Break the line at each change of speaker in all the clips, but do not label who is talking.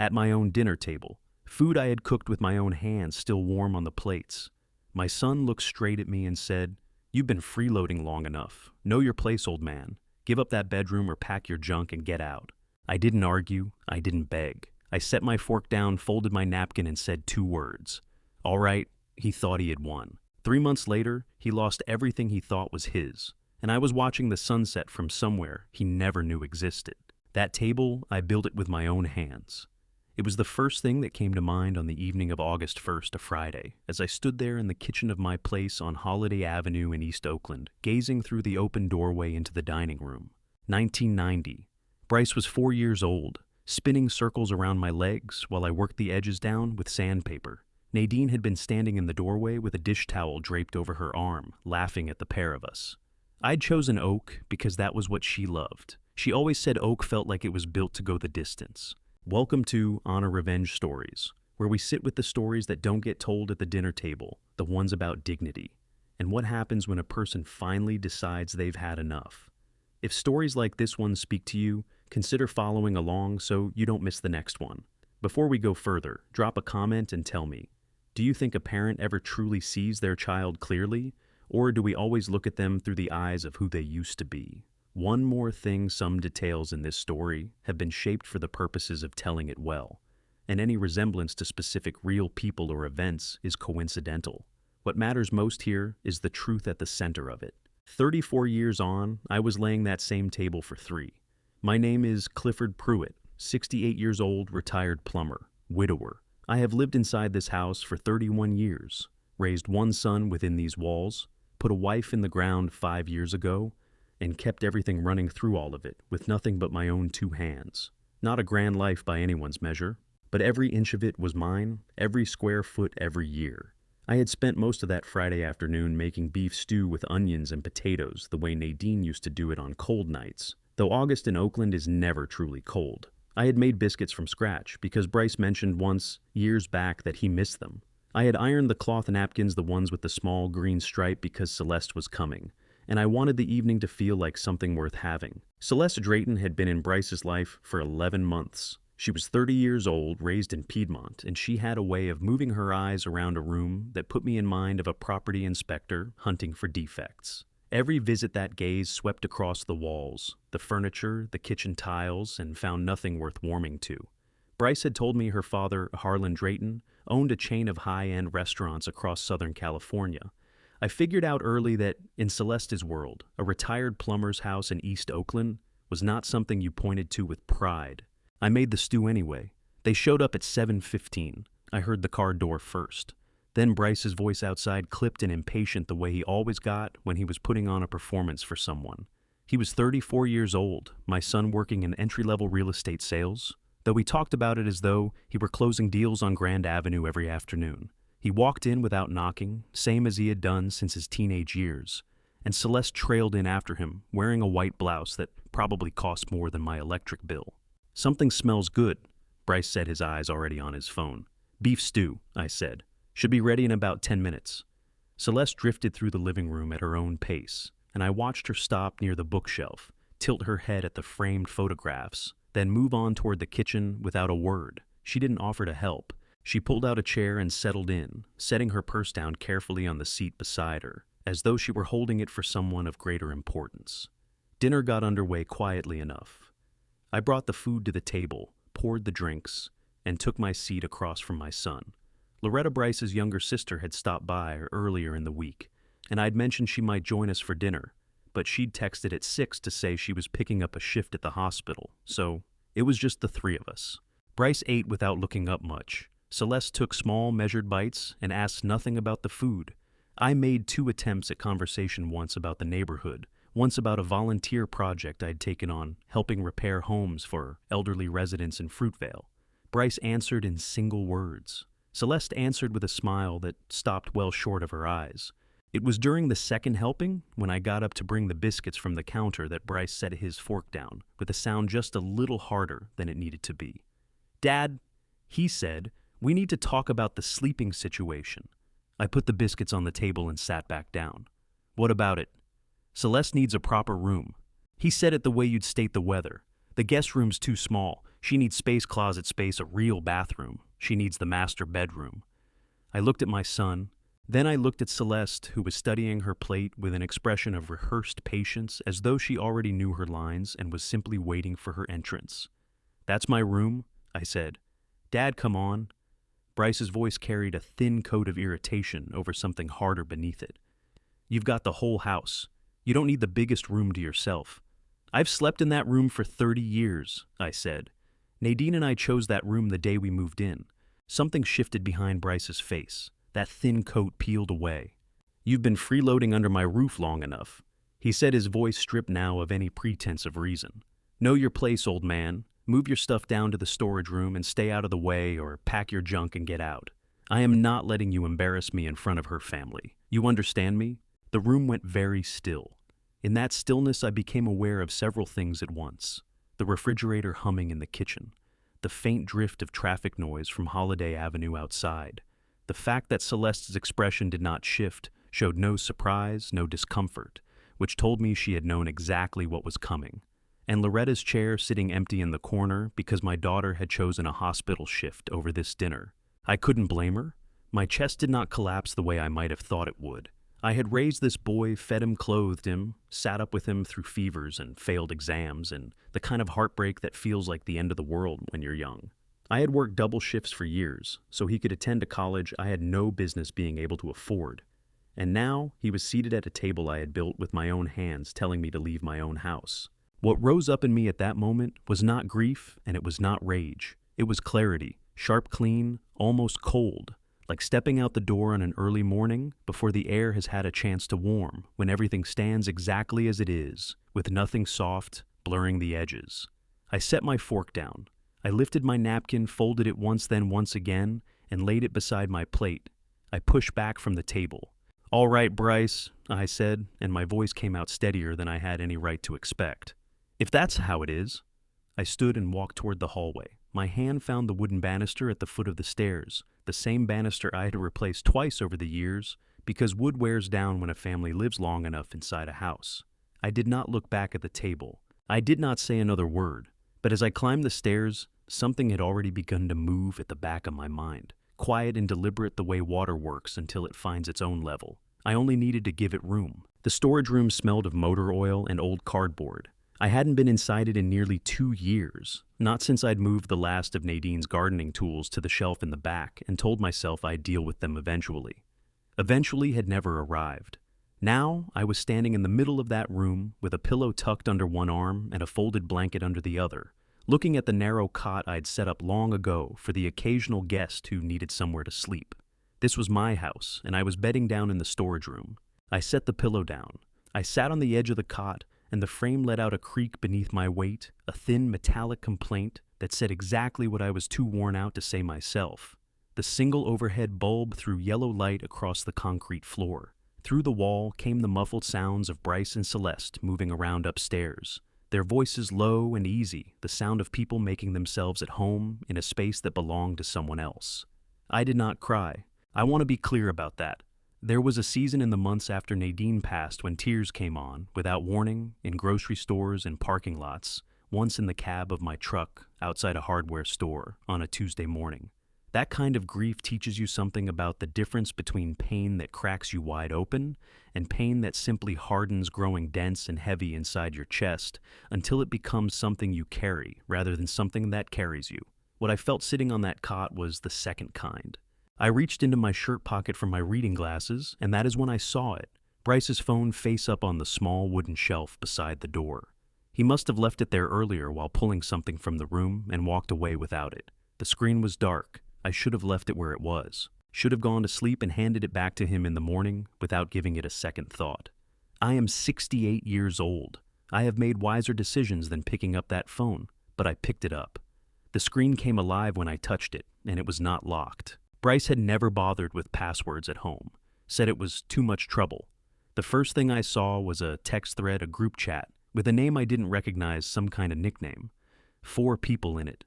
At my own dinner table, food I had cooked with my own hands still warm on the plates. My son looked straight at me and said, "You've been freeloading long enough. Know your place, old man. Give up that bedroom or pack your junk and get out." I didn't argue, I didn't beg. I set my fork down, folded my napkin, and said 2 words. All right, he thought he had won. 3 months later, he lost everything he thought was his, and I was watching the sunset from somewhere he never knew existed. That table, I built it with my own hands. It was the first thing that came to mind on the evening of August 1st, a Friday, as I stood there in the kitchen of my place on Holiday Avenue in East Oakland, gazing through the open doorway into the dining room. 1990. Bryce was 4 years old, spinning circles around my legs while I worked the edges down with sandpaper. Nadine had been standing in the doorway with a dish towel draped over her arm, laughing at the pair of us. I'd chosen oak because that was what she loved. She always said oak felt like it was built to go the distance. Welcome to Honor Revenge Stories, where we sit with the stories that don't get told at the dinner table, the ones about dignity, and what happens when a person finally decides they've had enough. If stories like this one speak to you, consider following along so you don't miss the next one. Before we go further, drop a comment and tell me, do you think a parent ever truly sees their child clearly, or do we always look at them through the eyes of who they used to be? One more thing, some details in this story have been shaped for the purposes of telling it well, and any resemblance to specific real people or events is coincidental. What matters most here is the truth at the center of it. 34 years on, I was laying that same table for 3. My name is Clifford Pruitt, 68 years old, retired plumber, widower. I have lived inside this house for 31 years, raised one son within these walls, put a wife in the ground 5 years ago, and kept everything running through all of it with nothing but my own 2 hands. Not a grand life by anyone's measure, but every inch of it was mine, every square foot every year. I had spent most of that Friday afternoon making beef stew with onions and potatoes the way Nadine used to do it on cold nights, though August in Oakland is never truly cold. I had made biscuits from scratch because Bryce mentioned once, years back, that he missed them. I had ironed the cloth napkins, the ones with the small green stripe, because Celeste was coming, and I wanted the evening to feel like something worth having. Celeste Drayton had been in Bryce's life for 11 months. She was 30 years old, raised in Piedmont, and she had a way of moving her eyes around a room that put me in mind of a property inspector hunting for defects. Every visit, that gaze swept across the walls, the furniture, the kitchen tiles, and found nothing worth warming to. Bryce had told me her father, Harlan Drayton, owned a chain of high-end restaurants across Southern California. I figured out early that, in Celeste's world, a retired plumber's house in East Oakland was not something you pointed to with pride. I made the stew anyway. They showed up at 7:15. I heard the car door first. Then Bryce's voice outside clipped and impatient the way he always got when he was putting on a performance for someone. He was 34 years old, my son working in entry-level real estate sales, though we talked about it as though he were closing deals on Grand Avenue every afternoon. He walked in without knocking, same as he had done since his teenage years, and Celeste trailed in after him, wearing a white blouse that probably cost more than my electric bill. "Something smells good," Bryce said, his eyes already on his phone. "Beef stew," I said. "Should be ready in about 10 minutes. Celeste drifted through the living room at her own pace, and I watched her stop near the bookshelf, tilt her head at the framed photographs, then move on toward the kitchen without a word. She didn't offer to help. She pulled out a chair and settled in, setting her purse down carefully on the seat beside her, as though she were holding it for someone of greater importance. Dinner got underway quietly enough. I brought the food to the table, poured the drinks, and took my seat across from my son. Loretta, Bryce's younger sister, had stopped by earlier in the week, and I'd mentioned she might join us for dinner, but she'd texted at 6 to say she was picking up a shift at the hospital, so it was just the 3 of us. Bryce ate without looking up much. Celeste took small, measured bites and asked nothing about the food. I made 2 attempts at conversation, once about the neighborhood, once about a volunteer project I'd taken on, helping repair homes for elderly residents in Fruitvale. Bryce answered in single words. Celeste answered with a smile that stopped well short of her eyes. It was during the second helping, when I got up to bring the biscuits from the counter, that Bryce set his fork down, with a sound just a little harder than it needed to be. "Dad," he said, "we need to talk about the sleeping situation." I put the biscuits on the table and sat back down. "What about it?" "Celeste needs a proper room." He said it the way you'd state the weather. "The guest room's too small. She needs space, closet space, a real bathroom. She needs the master bedroom. I looked at my son. Then I looked at Celeste, who was studying her plate with an expression of rehearsed patience, as though she already knew her lines and was simply waiting for her entrance. "That's my room," I said. "Dad, come on." Bryce's voice carried a thin coat of irritation over something harder beneath it. "You've got the whole house. You don't need the biggest room to yourself." "I've slept in that room for 30 years, I said. "Nadine and I chose that room the day we moved in." Something shifted behind Bryce's face. That thin coat peeled away. "You've been freeloading under my roof long enough," he said, his voice stripped now of any pretense of reason. "Know your place, old man. Move your stuff down to the storage room and stay out of the way, or pack your junk and get out. I am not letting you embarrass me in front of her family. You understand me?" The room went very still. In that stillness, I became aware of several things at once. The refrigerator humming in the kitchen, the faint drift of traffic noise from Holiday Avenue outside, the fact that Celeste's expression did not shift, showed no surprise, no discomfort, which told me she had known exactly what was coming. And Loretta's chair sitting empty in the corner because my daughter had chosen a hospital shift over this dinner. I couldn't blame her. My chest did not collapse the way I might have thought it would. I had raised this boy, fed him, clothed him, sat up with him through fevers and failed exams, and the kind of heartbreak that feels like the end of the world when you're young. I had worked double shifts for years, so he could attend a college I had no business being able to afford. And now he was seated at a table I had built with my own hands, telling me to leave my own house. What rose up in me at that moment was not grief, and it was not rage. It was clarity, sharp, clean, almost cold, like stepping out the door on an early morning before the air has had a chance to warm, when everything stands exactly as it is, with nothing soft, blurring the edges. I set my fork down. I lifted my napkin, folded it once, then once again, and laid it beside my plate. I pushed back from the table. "All right, Bryce," I said, and my voice came out steadier than I had any right to expect. "If that's how it is." I stood and walked toward the hallway. My hand found the wooden banister at the foot of the stairs, the same banister I had replaced twice over the years, because wood wears down when a family lives long enough inside a house. I did not look back at the table. I did not say another word, but as I climbed the stairs, something had already begun to move at the back of my mind, quiet and deliberate the way water works until it finds its own level. I only needed to give it room. The storage room smelled of motor oil and old cardboard. I hadn't been inside it in nearly 2 years, not since I'd moved the last of Nadine's gardening tools to the shelf in the back and told myself I'd deal with them eventually. Eventually had never arrived. Now I was standing in the middle of that room with a pillow tucked under one arm and a folded blanket under the other, looking at the narrow cot I'd set up long ago for the occasional guest who needed somewhere to sleep. This was my house, and I was bedding down in the storage room. I set the pillow down. I sat on the edge of the cot, and the frame let out a creak beneath my weight, a thin metallic complaint that said exactly what I was too worn out to say myself. The single overhead bulb threw yellow light across the concrete floor. Through the wall came the muffled sounds of Bryce and Celeste moving around upstairs, their voices low and easy, the sound of people making themselves at home in a space that belonged to someone else. I did not cry. I want to be clear about that. There was a season in the months after Nadine passed when tears came on, without warning, in grocery stores and parking lots, once in the cab of my truck outside a hardware store on a Tuesday morning. That kind of grief teaches you something about the difference between pain that cracks you wide open and pain that simply hardens, growing dense and heavy inside your chest until it becomes something you carry rather than something that carries you. What I felt sitting on that cot was the second kind. I reached into my shirt pocket for my reading glasses, and that is when I saw it, Bryce's phone face up on the small wooden shelf beside the door. He must have left it there earlier while pulling something from the room and walked away without it. The screen was dark. I should have left it where it was. Should have gone to sleep and handed it back to him in the morning without giving it a second thought. I am 68 years old. I have made wiser decisions than picking up that phone, but I picked it up. The screen came alive when I touched it, and it was not locked. Bryce had never bothered with passwords at home, said it was too much trouble. The first thing I saw was a text thread, a group chat, with a name I didn't recognize, some kind of nickname. 4 people in it.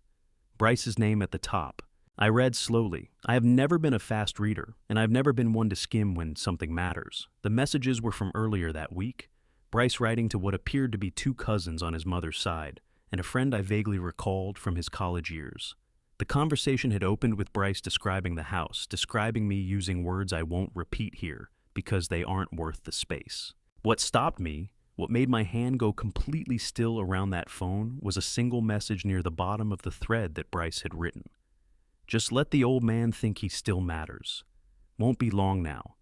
Bryce's name at the top. I read slowly. I have never been a fast reader, and I've never been one to skim when something matters. The messages were from earlier that week. Bryce writing to what appeared to be 2 cousins on his mother's side, and a friend I vaguely recalled from his college years. The conversation had opened with Bryce describing the house, describing me using words I won't repeat here because they aren't worth the space. What stopped me, what made my hand go completely still around that phone, was a single message near the bottom of the thread that Bryce had written. Just let the old man think he still matters. Won't be long now.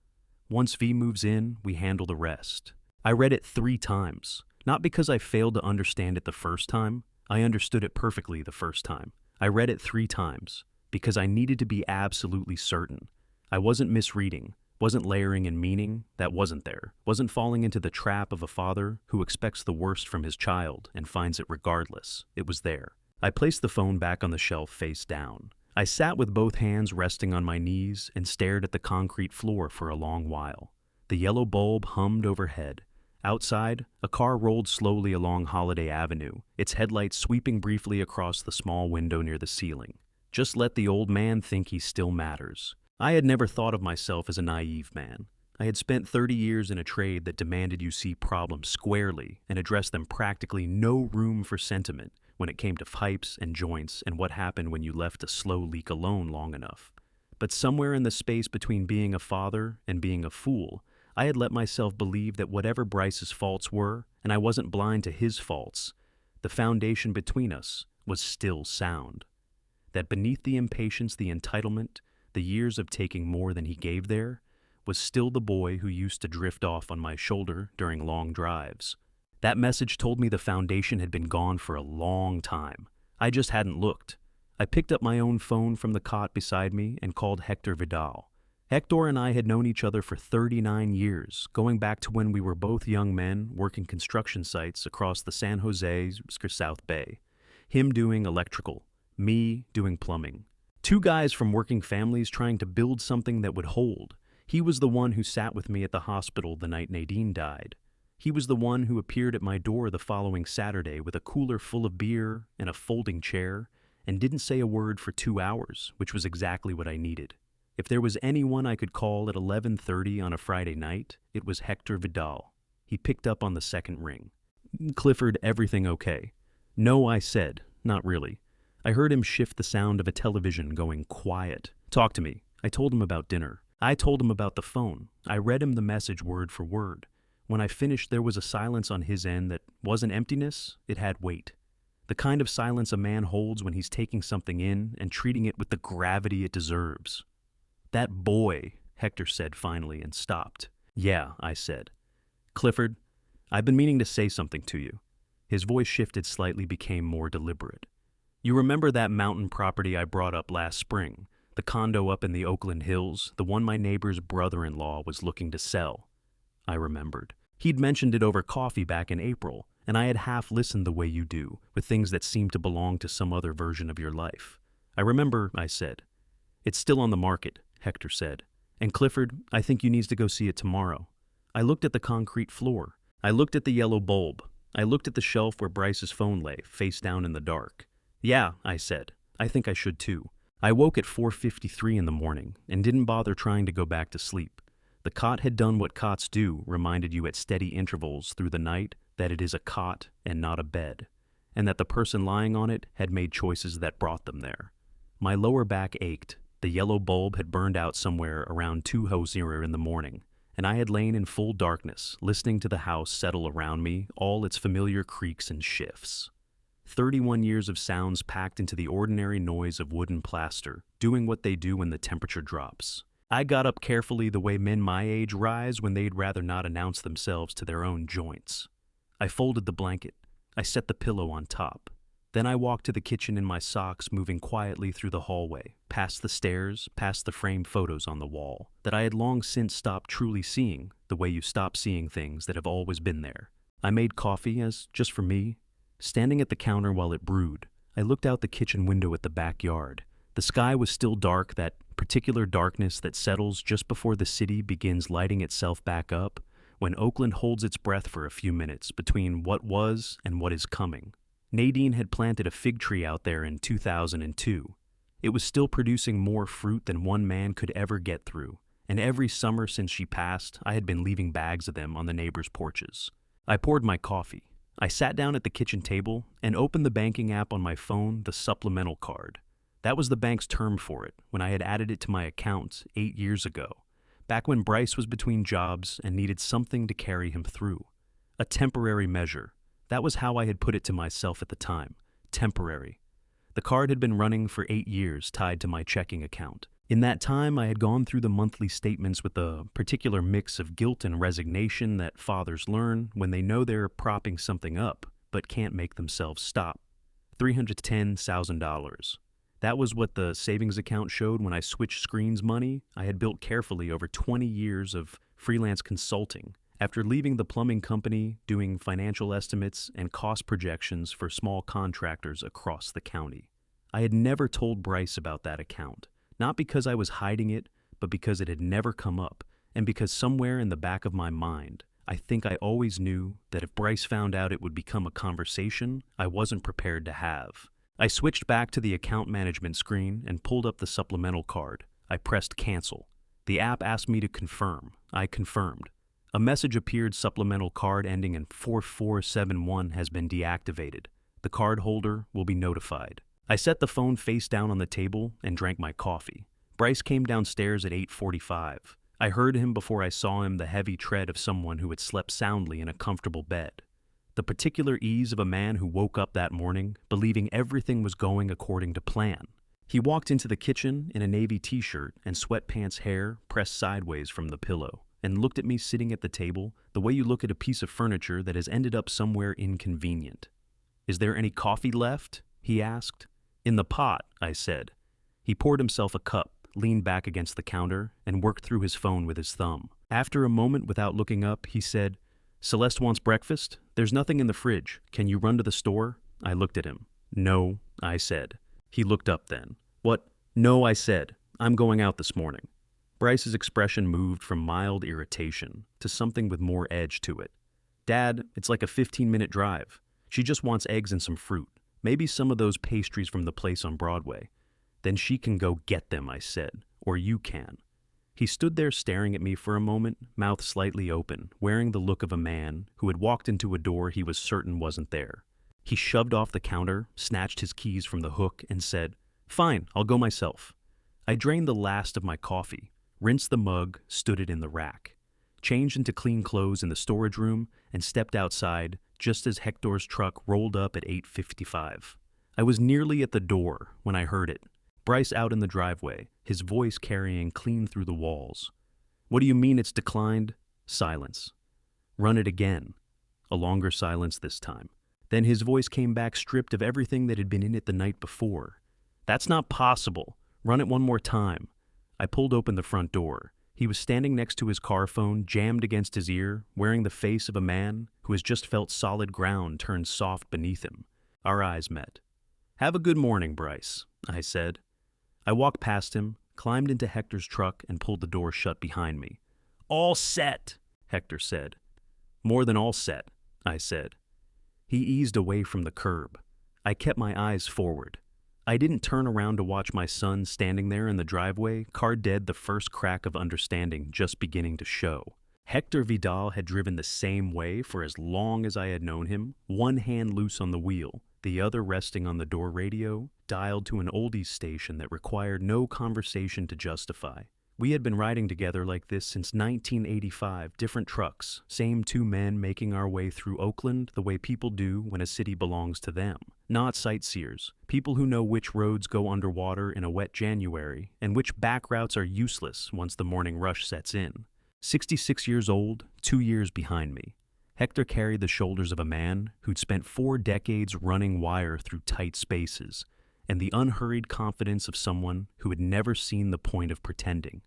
Once V moves in, we handle the rest. I read it 3 times, not because I failed to understand it the first time. I understood it perfectly the first time. I read it 3 times because I needed to be absolutely certain. I wasn't misreading, wasn't layering in meaning that wasn't there, wasn't falling into the trap of a father who expects the worst from his child and finds it regardless. It was there. I placed the phone back on the shelf face down. I sat with both hands resting on my knees and stared at the concrete floor for a long while. The yellow bulb hummed overhead. Outside, a car rolled slowly along Holiday Avenue, its headlights sweeping briefly across the small window near the ceiling. Just let the old man think he still matters. I had never thought of myself as a naive man. I had spent 30 years in a trade that demanded you see problems squarely and address them, practically no room for sentiment when it came to pipes and joints and what happened when you left a slow leak alone long enough. But somewhere in the space between being a father and being a fool, I had let myself believe that whatever Bryce's faults were, and I wasn't blind to his faults, the foundation between us was still sound. That beneath the impatience, the entitlement, the years of taking more than he gave there, was still the boy who used to drift off on my shoulder during long drives. That message told me the foundation had been gone for a long time. I just hadn't looked. I picked up my own phone from the cot beside me and called Hector Vidal. Hector and I had known each other for 39 years, going back to when we were both young men working construction sites across the San Jose South Bay. Him doing electrical, me doing plumbing. 2 guys from working families trying to build something that would hold. He was the one who sat with me at the hospital the night Nadine died. He was the one who appeared at my door the following Saturday with a cooler full of beer and a folding chair, and didn't say a word for 2 hours, which was exactly what I needed. If there was anyone I could call at 11:30 on a Friday night, it was Hector Vidal. He picked up on the second ring. "Clifford, everything okay?" "No," I said. "Not really." I heard him shift the sound of a television going quiet. "Talk to me." I told him about dinner. I told him about the phone. I read him the message word for word. When I finished, there was a silence on his end that wasn't emptiness, it had weight. The kind of silence a man holds when he's taking something in and treating it with the gravity it deserves. "That boy," Hector said finally and stopped. "Yeah," I said. "Clifford, I've been meaning to say something to you." His voice shifted slightly, became more deliberate. "You remember that mountain property I brought up last spring? The condo up in the Oakland Hills, the one my neighbor's brother-in-law was looking to sell?" I remembered. He'd mentioned it over coffee back in April, and I had half listened the way you do, with things that seemed to belong to some other version of your life. "I remember," I said. "It's still on the market," Hector said. "And Clifford, I think you need to go see it tomorrow." I looked at the concrete floor. I looked at the yellow bulb. I looked at the shelf where Bryce's phone lay, face down in the dark. "Yeah," I said. "I think I should too." I woke at 4:53 in the morning and didn't bother trying to go back to sleep. The cot had done what cots do, reminded you at steady intervals through the night that it is a cot and not a bed, and that the person lying on it had made choices that brought them there. My lower back ached. The yellow bulb had burned out somewhere around 2:00 in the morning, and I had lain in full darkness, listening to the house settle around me, all its familiar creaks and shifts. 31 years of sounds packed into the ordinary noise of wooden plaster, doing what they do when the temperature drops. I got up carefully the way men my age rise when they'd rather not announce themselves to their own joints. I folded the blanket. I set the pillow on top. Then I walked to the kitchen in my socks, moving quietly through the hallway, past the stairs, past the framed photos on the wall that I had long since stopped truly seeing, the way you stop seeing things that have always been there. I made coffee, as just for me. Standing at the counter while it brewed, I looked out the kitchen window at the backyard. The sky was still dark, that particular darkness that settles just before the city begins lighting itself back up, when Oakland holds its breath for a few minutes between what was and what is coming. Nadine had planted a fig tree out there in 2002. It was still producing more fruit than one man could ever get through, and every summer since she passed, I had been leaving bags of them on the neighbors' porches. I poured my coffee. I sat down at the kitchen table and opened the banking app on my phone, the supplemental card. That was the bank's term for it when I had added it to my account 8 years ago, back when Bryce was between jobs and needed something to carry him through. A temporary measure. That was how I had put it to myself at the time. Temporary. The card had been running for 8 years, tied to my checking account. In that time, I had gone through the monthly statements with a particular mix of guilt and resignation that fathers learn when they know they're propping something up, but can't make themselves stop. $310,000. That was what the savings account showed when I switched screens money I had built carefully over 20 years of freelance consulting. After leaving the plumbing company, doing financial estimates and cost projections for small contractors across the county. I had never told Bryce about that account. Not because I was hiding it, but because it had never come up, and because somewhere in the back of my mind, I think I always knew that if Bryce found out it would become a conversation I wasn't prepared to have. I switched back to the account management screen and pulled up the supplemental card. I pressed cancel. The app asked me to confirm. I confirmed. A message appeared: supplemental card ending in 4471 has been deactivated. The card holder will be notified. I set the phone face down on the table and drank my coffee. Bryce came downstairs at 8:45. I heard him before I saw him, the heavy tread of someone who had slept soundly in a comfortable bed. The particular ease of a man who woke up that morning, believing everything was going according to plan. He walked into the kitchen in a navy t-shirt and sweatpants, hair pressed sideways from the pillow, and looked at me sitting at the table the way you look at a piece of furniture that has ended up somewhere inconvenient. "Is there any coffee left?" he asked. "In the pot," I said. He poured himself a cup, leaned back against the counter, and worked through his phone with his thumb. After a moment, without looking up, he said, "Celeste wants breakfast? There's nothing in the fridge. Can you run to the store?" I looked at him. "No," I said. He looked up then. "What?" "No," I said. "I'm going out this morning." Bryce's expression moved from mild irritation to something with more edge to it. "Dad, it's like a 15-minute drive. She just wants eggs and some fruit. Maybe some of those pastries from the place on Broadway." "Then she can go get them," I said. "Or you can." He stood there staring at me for a moment, mouth slightly open, wearing the look of a man who had walked into a door he was certain wasn't there. He shoved off the counter, snatched his keys from the hook, and said, "Fine, I'll go myself." I drained the last of my coffee, rinsed the mug, stood it in the rack, changed into clean clothes in the storage room, and stepped outside just as Hector's truck rolled up at 8:55. I was nearly at the door when I heard it. Bryce out in the driveway, his voice carrying clean through the walls. "What do you mean it's declined?" Silence. "Run it again." A longer silence this time. Then his voice came back, stripped of everything that had been in it the night before. "That's not possible. Run it one more time." I pulled open the front door. He was standing next to his car phone, jammed against his ear, wearing the face of a man who has just felt solid ground turn soft beneath him. Our eyes met. "Have a good morning, Bryce," I said. I walked past him, climbed into Hector's truck, and pulled the door shut behind me. "All set," Hector said. "More than all set," I said. He eased away from the curb. I kept my eyes forward. I didn't turn around to watch my son standing there in the driveway, car dead, the first crack of understanding just beginning to show. Hector Vidal had driven the same way for as long as I had known him, one hand loose on the wheel, the other resting on the door radio, dialed to an oldies station that required no conversation to justify. We had been riding together like this since 1985, different trucks, same two men making our way through Oakland the way people do when a city belongs to them. Not sightseers, people who know which roads go underwater in a wet January and which back routes are useless once the morning rush sets in. 66 years old, 2 years behind me. Hector carried the shoulders of a man who'd spent 4 decades running wire through tight spaces, and the unhurried confidence of someone who had never seen the point of pretending.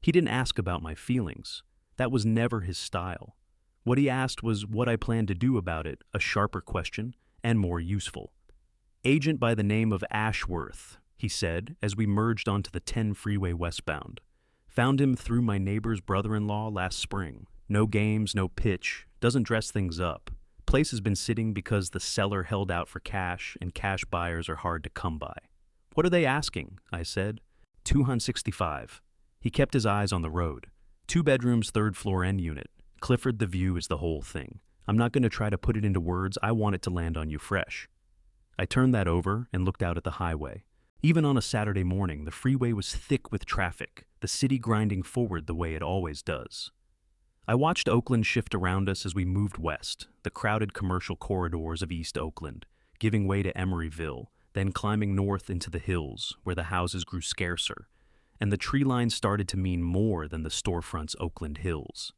He didn't ask about my feelings. That was never his style. What he asked was what I planned to do about it, a sharper question and more useful. "Agent by the name of Ashworth," he said as we merged onto the 10 freeway westbound. "Found him through my neighbor's brother-in-law last spring. No games, no pitch, doesn't dress things up. Place has been sitting because the seller held out for cash and cash buyers are hard to come by." "What are they asking?" I said. $265. He kept his eyes on the road. 2 bedrooms, 3rd floor end unit. Clifford the view is the whole thing. I'm not going to try to put it into words, I want it to land on you fresh. I turned that over and looked out at the highway. Even on a Saturday morning, the freeway was thick with traffic, the city grinding forward the way it always does. I watched Oakland shift around us as we moved west, the crowded commercial corridors of East Oakland, giving way to Emeryville, then climbing north into the hills, where the houses grew scarcer, and the tree line started to mean more than the storefronts Oakland Hills.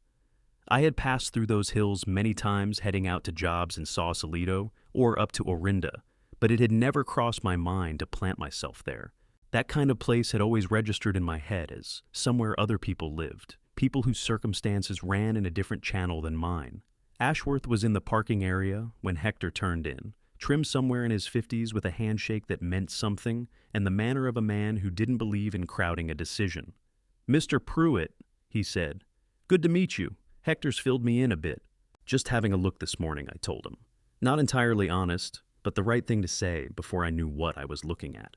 I had passed through those hills many times heading out to jobs in Sausalito or up to Orinda, but it had never crossed my mind to plant myself there. That kind of place had always registered in my head as somewhere other people lived, people whose circumstances ran in a different channel than mine. Ashworth was in the parking area when Hector turned in, trim somewhere in his 50s with a handshake that meant something and the manner of a man who didn't believe in crowding a decision. "Mr. Pruitt," he said. "Good to meet you. Hector's filled me in a bit." "Just having a look this morning," I told him. Not entirely honest, but the right thing to say before I knew what I was looking at.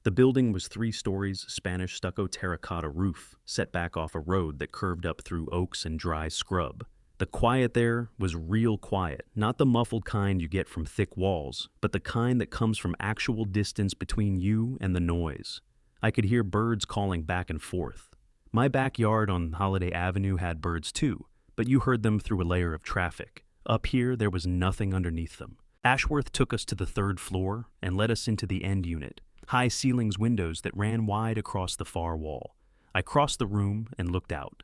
The building was 3 stories, Spanish stucco terracotta roof, set back off a road that curved up through oaks and dry scrub. The quiet there was real quiet, not the muffled kind you get from thick walls, but the kind that comes from actual distance between you and the noise. I could hear birds calling back and forth. My backyard on Holiday Avenue had birds too, but you heard them through a layer of traffic. Up here, there was nothing underneath them. Ashworth took us to the 3rd floor and led us into the end unit, high ceilings windows that ran wide across the far wall. I crossed the room and looked out.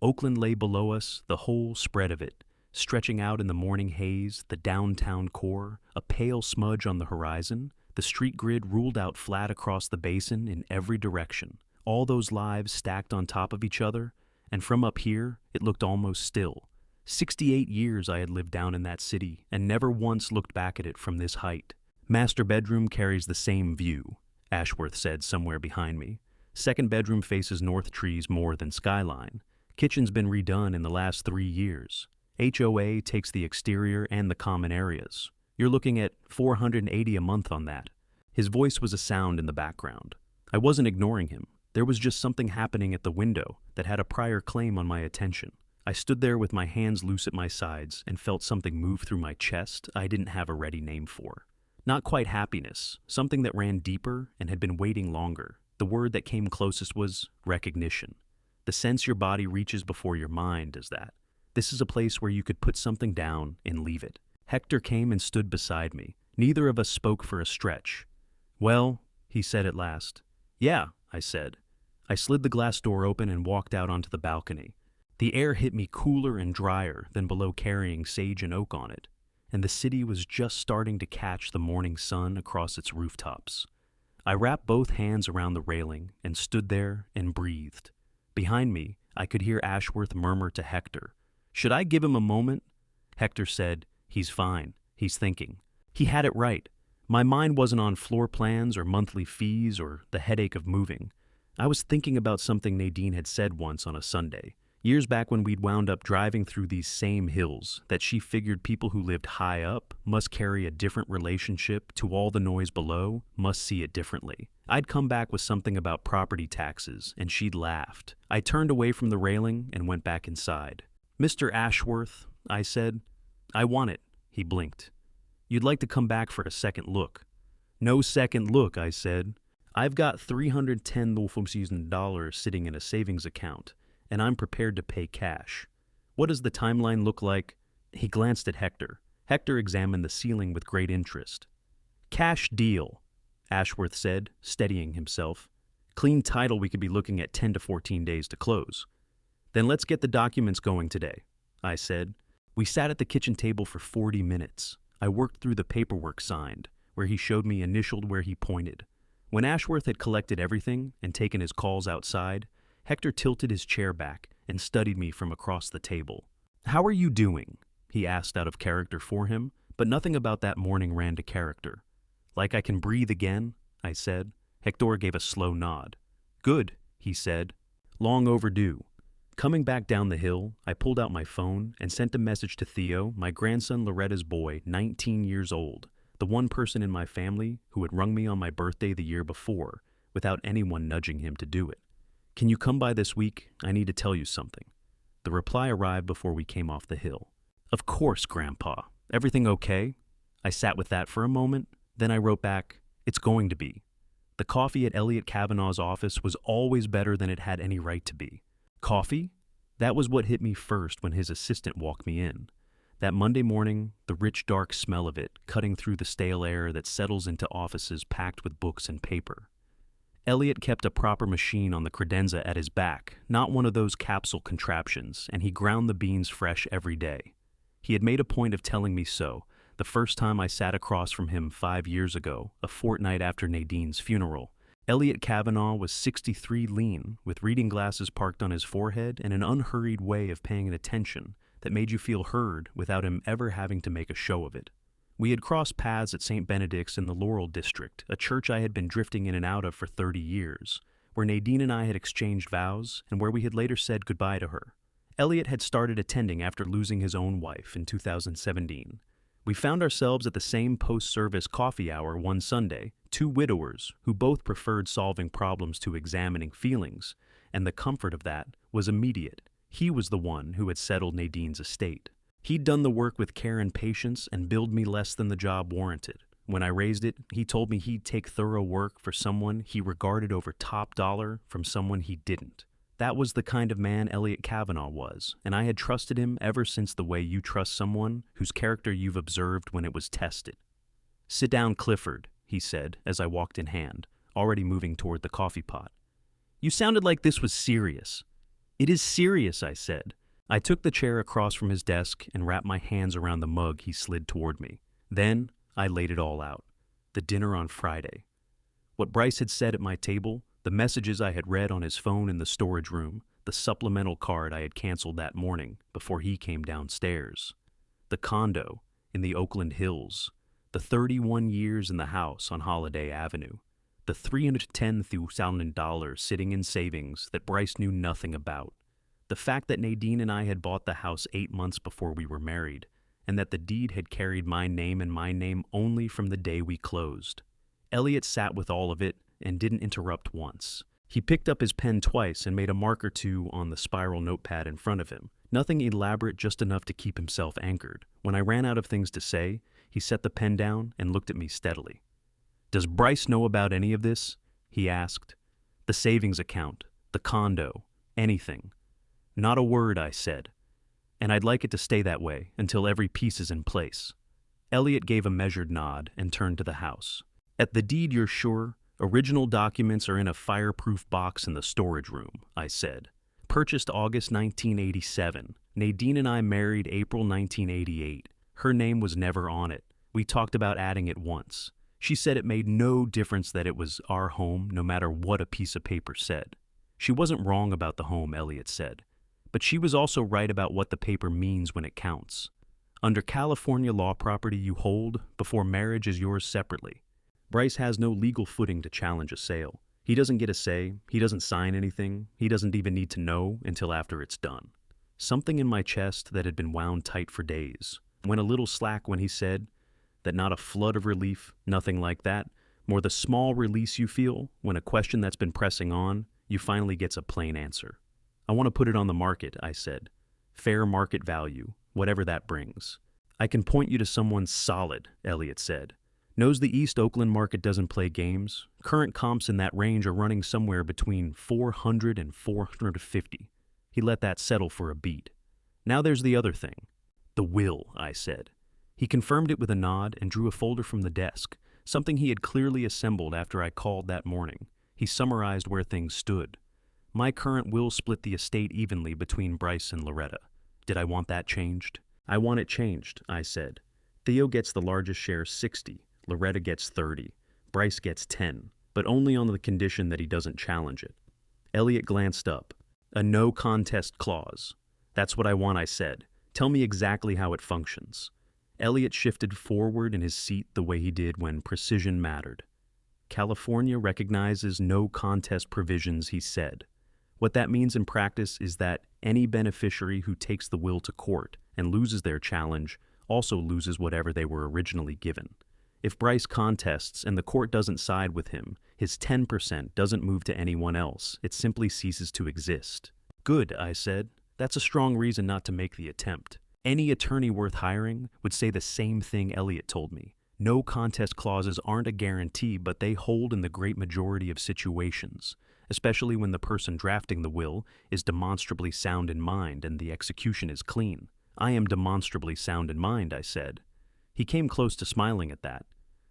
Oakland lay below us, the whole spread of it, stretching out in the morning haze, the downtown core, a pale smudge on the horizon. The street grid ruled out flat across the basin in every direction, all those lives stacked on top of each other, and from up here, it looked almost still. 68 years I had lived down in that city, and never once looked back at it from this height. "Master bedroom carries the same view," Ashworth said somewhere behind me. "Second bedroom faces north trees more than skyline. Kitchen's been redone in the last 3 years. HOA takes the exterior and the common areas. You're looking at $480 a month on that." His voice was a sound in the background. I wasn't ignoring him. There was just something happening at the window that had a prior claim on my attention. I stood there with my hands loose at my sides and felt something move through my chest I didn't have a ready name for. Not quite happiness, something that ran deeper and had been waiting longer. The word that came closest was recognition. The sense your body reaches before your mind does that. This is a place where you could put something down and leave it. Hector came and stood beside me. Neither of us spoke for a stretch. "Well," he said at last. "Yeah," I said. I slid the glass door open and walked out onto the balcony. The air hit me cooler and drier than below, carrying sage and oak on it, and the city was just starting to catch the morning sun across its rooftops. I wrapped both hands around the railing and stood there and breathed. Behind me, I could hear Ashworth murmur to Hector, "Should I give him a moment?" Hector said, "He's fine. He's thinking." He had it right. My mind wasn't on floor plans or monthly fees or the headache of moving. I was thinking about something Nadine had said once on a Sunday, years back when we'd wound up driving through these same hills, that she figured people who lived high up must carry a different relationship to all the noise below, must see it differently. I'd come back with something about property taxes, and she'd laughed. I turned away from the railing and went back inside. "Mr. Ashworth," I said. "I want it." He blinked. "You'd like to come back for a second look." "No second look," I said. "I've got $310,000 sitting in a savings account, and I'm prepared to pay cash. What does the timeline look like?" He glanced at Hector. Hector examined the ceiling with great interest. "Cash deal," Ashworth said, steadying himself. "Clean title, we could be looking at 10 to 14 days to close." "Then let's get the documents going today," I said. We sat at the kitchen table for 40 minutes. I worked through the paperwork signed, where he showed me initialed where he pointed. When Ashworth had collected everything and taken his calls outside, Hector tilted his chair back and studied me from across the table. "How are you doing?" he asked out of character for him, but nothing about that morning ran to character. "Like I can breathe again?" I said. Hector gave a slow nod. "Good," he said. "Long overdue." Coming back down the hill, I pulled out my phone and sent a message to Theo, my grandson Loretta's boy, 19 years old, the one person in my family who had rung me on my birthday the year before, without anyone nudging him to do it. "Can you come by this week? I need to tell you something." The reply arrived before we came off the hill. Of course, Grandpa. Everything okay? I sat with that for a moment, then I wrote back, it's going to be. The coffee at Elliot Kavanaugh's office was always better than it had any right to be. Coffee? That was what hit me first when his assistant walked me in. That Monday morning, the rich, dark smell of it cutting through the stale air that settles into offices packed with books and paper. Elliot kept a proper machine on the credenza at his back, not one of those capsule contraptions, and he ground the beans fresh every day. He had made a point of telling me so, the first time I sat across from him 5 years ago, a fortnight after Nadine's funeral. Elliot Kavanaugh was 63 lean, with reading glasses parked on his forehead and an unhurried way of paying attention that made you feel heard without him ever having to make a show of it. We had crossed paths at St. Benedict's in the Laurel District, a church I had been drifting in and out of for 30 years, where Nadine and I had exchanged vows and where we had later said goodbye to her. Elliot had started attending after losing his own wife in 2017. We found ourselves at the same post-service coffee hour one Sunday, two widowers who both preferred solving problems to examining feelings, and the comfort of that was immediate. He was the one who had settled Nadine's estate. He'd done the work with care and patience and billed me less than the job warranted. When I raised it, he told me he'd take thorough work for someone he regarded over top dollar from someone he didn't. That was the kind of man Elliot Kavanaugh was, and I had trusted him ever since the way you trust someone whose character you've observed when it was tested. "Sit down, Clifford," he said as I walked in hand, already moving toward the coffee pot. "You sounded like this was serious." "It is serious," I said. I took the chair across from his desk and wrapped my hands around the mug he slid toward me. Then I laid it all out. The dinner on Friday. What Bryce had said at my table, the messages I had read on his phone in the storage room, the supplemental card I had canceled that morning before he came downstairs. The condo in the Oakland Hills, the 31 years in the house on Holiday Avenue, the $310,000 sitting in savings that Bryce knew nothing about, the fact that Nadine and I had bought the house 8 months before we were married, and that the deed had carried my name and my name only from the day we closed. Elliot sat with all of it and didn't interrupt once. He picked up his pen twice and made a mark or two on the spiral notepad in front of him. Nothing elaborate, just enough to keep himself anchored. When I ran out of things to say, he set the pen down and looked at me steadily. "Does Bryce know about any of this?" he asked. "The savings account, the condo, anything?" "Not a word," I said. "And I'd like it to stay that way until every piece is in place." Elliot gave a measured nod and turned to the house. "At the deed, you're sure? Original documents are in a fireproof box in the storage room," I said. "Purchased August 1987. Nadine and I married April 1988. Her name was never on it. We talked about adding it once. She said it made no difference that it was our home, no matter what a piece of paper said." She wasn't wrong about the home, Elliot said. But she was also right about what the paper means when it counts. Under California law, property you hold before marriage is yours separately. Bryce has no legal footing to challenge a sale. He doesn't get a say, he doesn't sign anything, he doesn't even need to know until after it's done. Something in my chest that had been wound tight for days went a little slack when he said that not a flood of relief, nothing like that, more the small release you feel when a question that's been pressing on, you finally gets a plain answer. "I want to put it on the market," I said. "Fair market value, whatever that brings." "I can point you to someone solid," Elliot said. "Knows the East Oakland market doesn't play games. Current comps in that range are running somewhere between 400 and 450. He let that settle for a beat. "Now there's the other thing." "The will," I said. He confirmed it with a nod and drew a folder from the desk, something he had clearly assembled after I called that morning. He summarized where things stood. "My current will split the estate evenly between Bryce and Loretta. Did I want that changed?" "I want it changed," I said. "Theo gets the largest share, 60. Loretta gets 30. Bryce gets 10, but only on the condition that he doesn't challenge it." Elliot glanced up. "A no contest clause." "That's what I want," I said. "Tell me exactly how it functions." Elliot shifted forward in his seat the way he did when precision mattered. "California recognizes no contest provisions," he said. "What that means in practice is that any beneficiary who takes the will to court and loses their challenge also loses whatever they were originally given. If Bryce contests and the court doesn't side with him, his 10% doesn't move to anyone else. It simply ceases to exist." "Good," I said. "That's a strong reason not to make the attempt." Any attorney worth hiring would say the same thing Elliot told me. No contest clauses aren't a guarantee, but they hold in the great majority of situations, especially when the person drafting the will is demonstrably sound in mind and the execution is clean. I am demonstrably sound in mind, I said. He came close to smiling at that.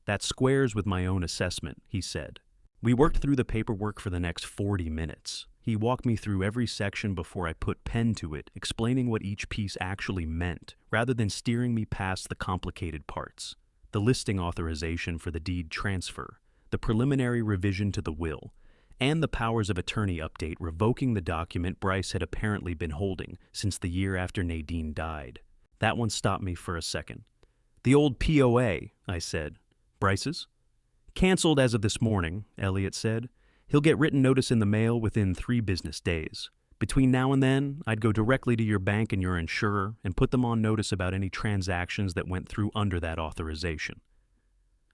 That squares with my own assessment, he said. We worked through the paperwork for the next 40 minutes. He walked me through every section before I put pen to it, explaining what each piece actually meant, rather than steering me past the complicated parts. The listing authorization for the deed transfer, the preliminary revision to the will, and the powers of attorney update revoking the document Bryce had apparently been holding since the year after Nadine died. That one stopped me for a second. The old POA, I said. Bryce's? Canceled as of this morning, Elliot said. He'll get written notice in the mail within 3 business days. Between now and then, I'd go directly to your bank and your insurer and put them on notice about any transactions that went through under that authorization.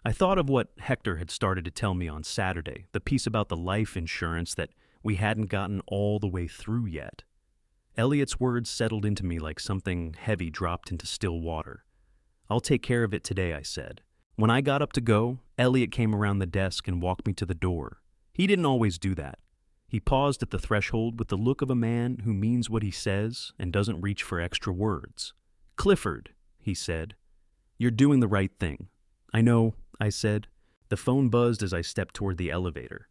I thought of what Hector had started to tell me on Saturday, the piece about the life insurance that we hadn't gotten all the way through yet. Elliot's words settled into me like something heavy dropped into still water. I'll take care of it today, I said. When I got up to go, Elliot came around the desk and walked me to the door. He didn't always do that. He paused at the threshold with the look of a man who means what he says and doesn't reach for extra words. Clifford, he said, you're doing the right thing. I know, I said. The phone buzzed as I stepped toward the elevator.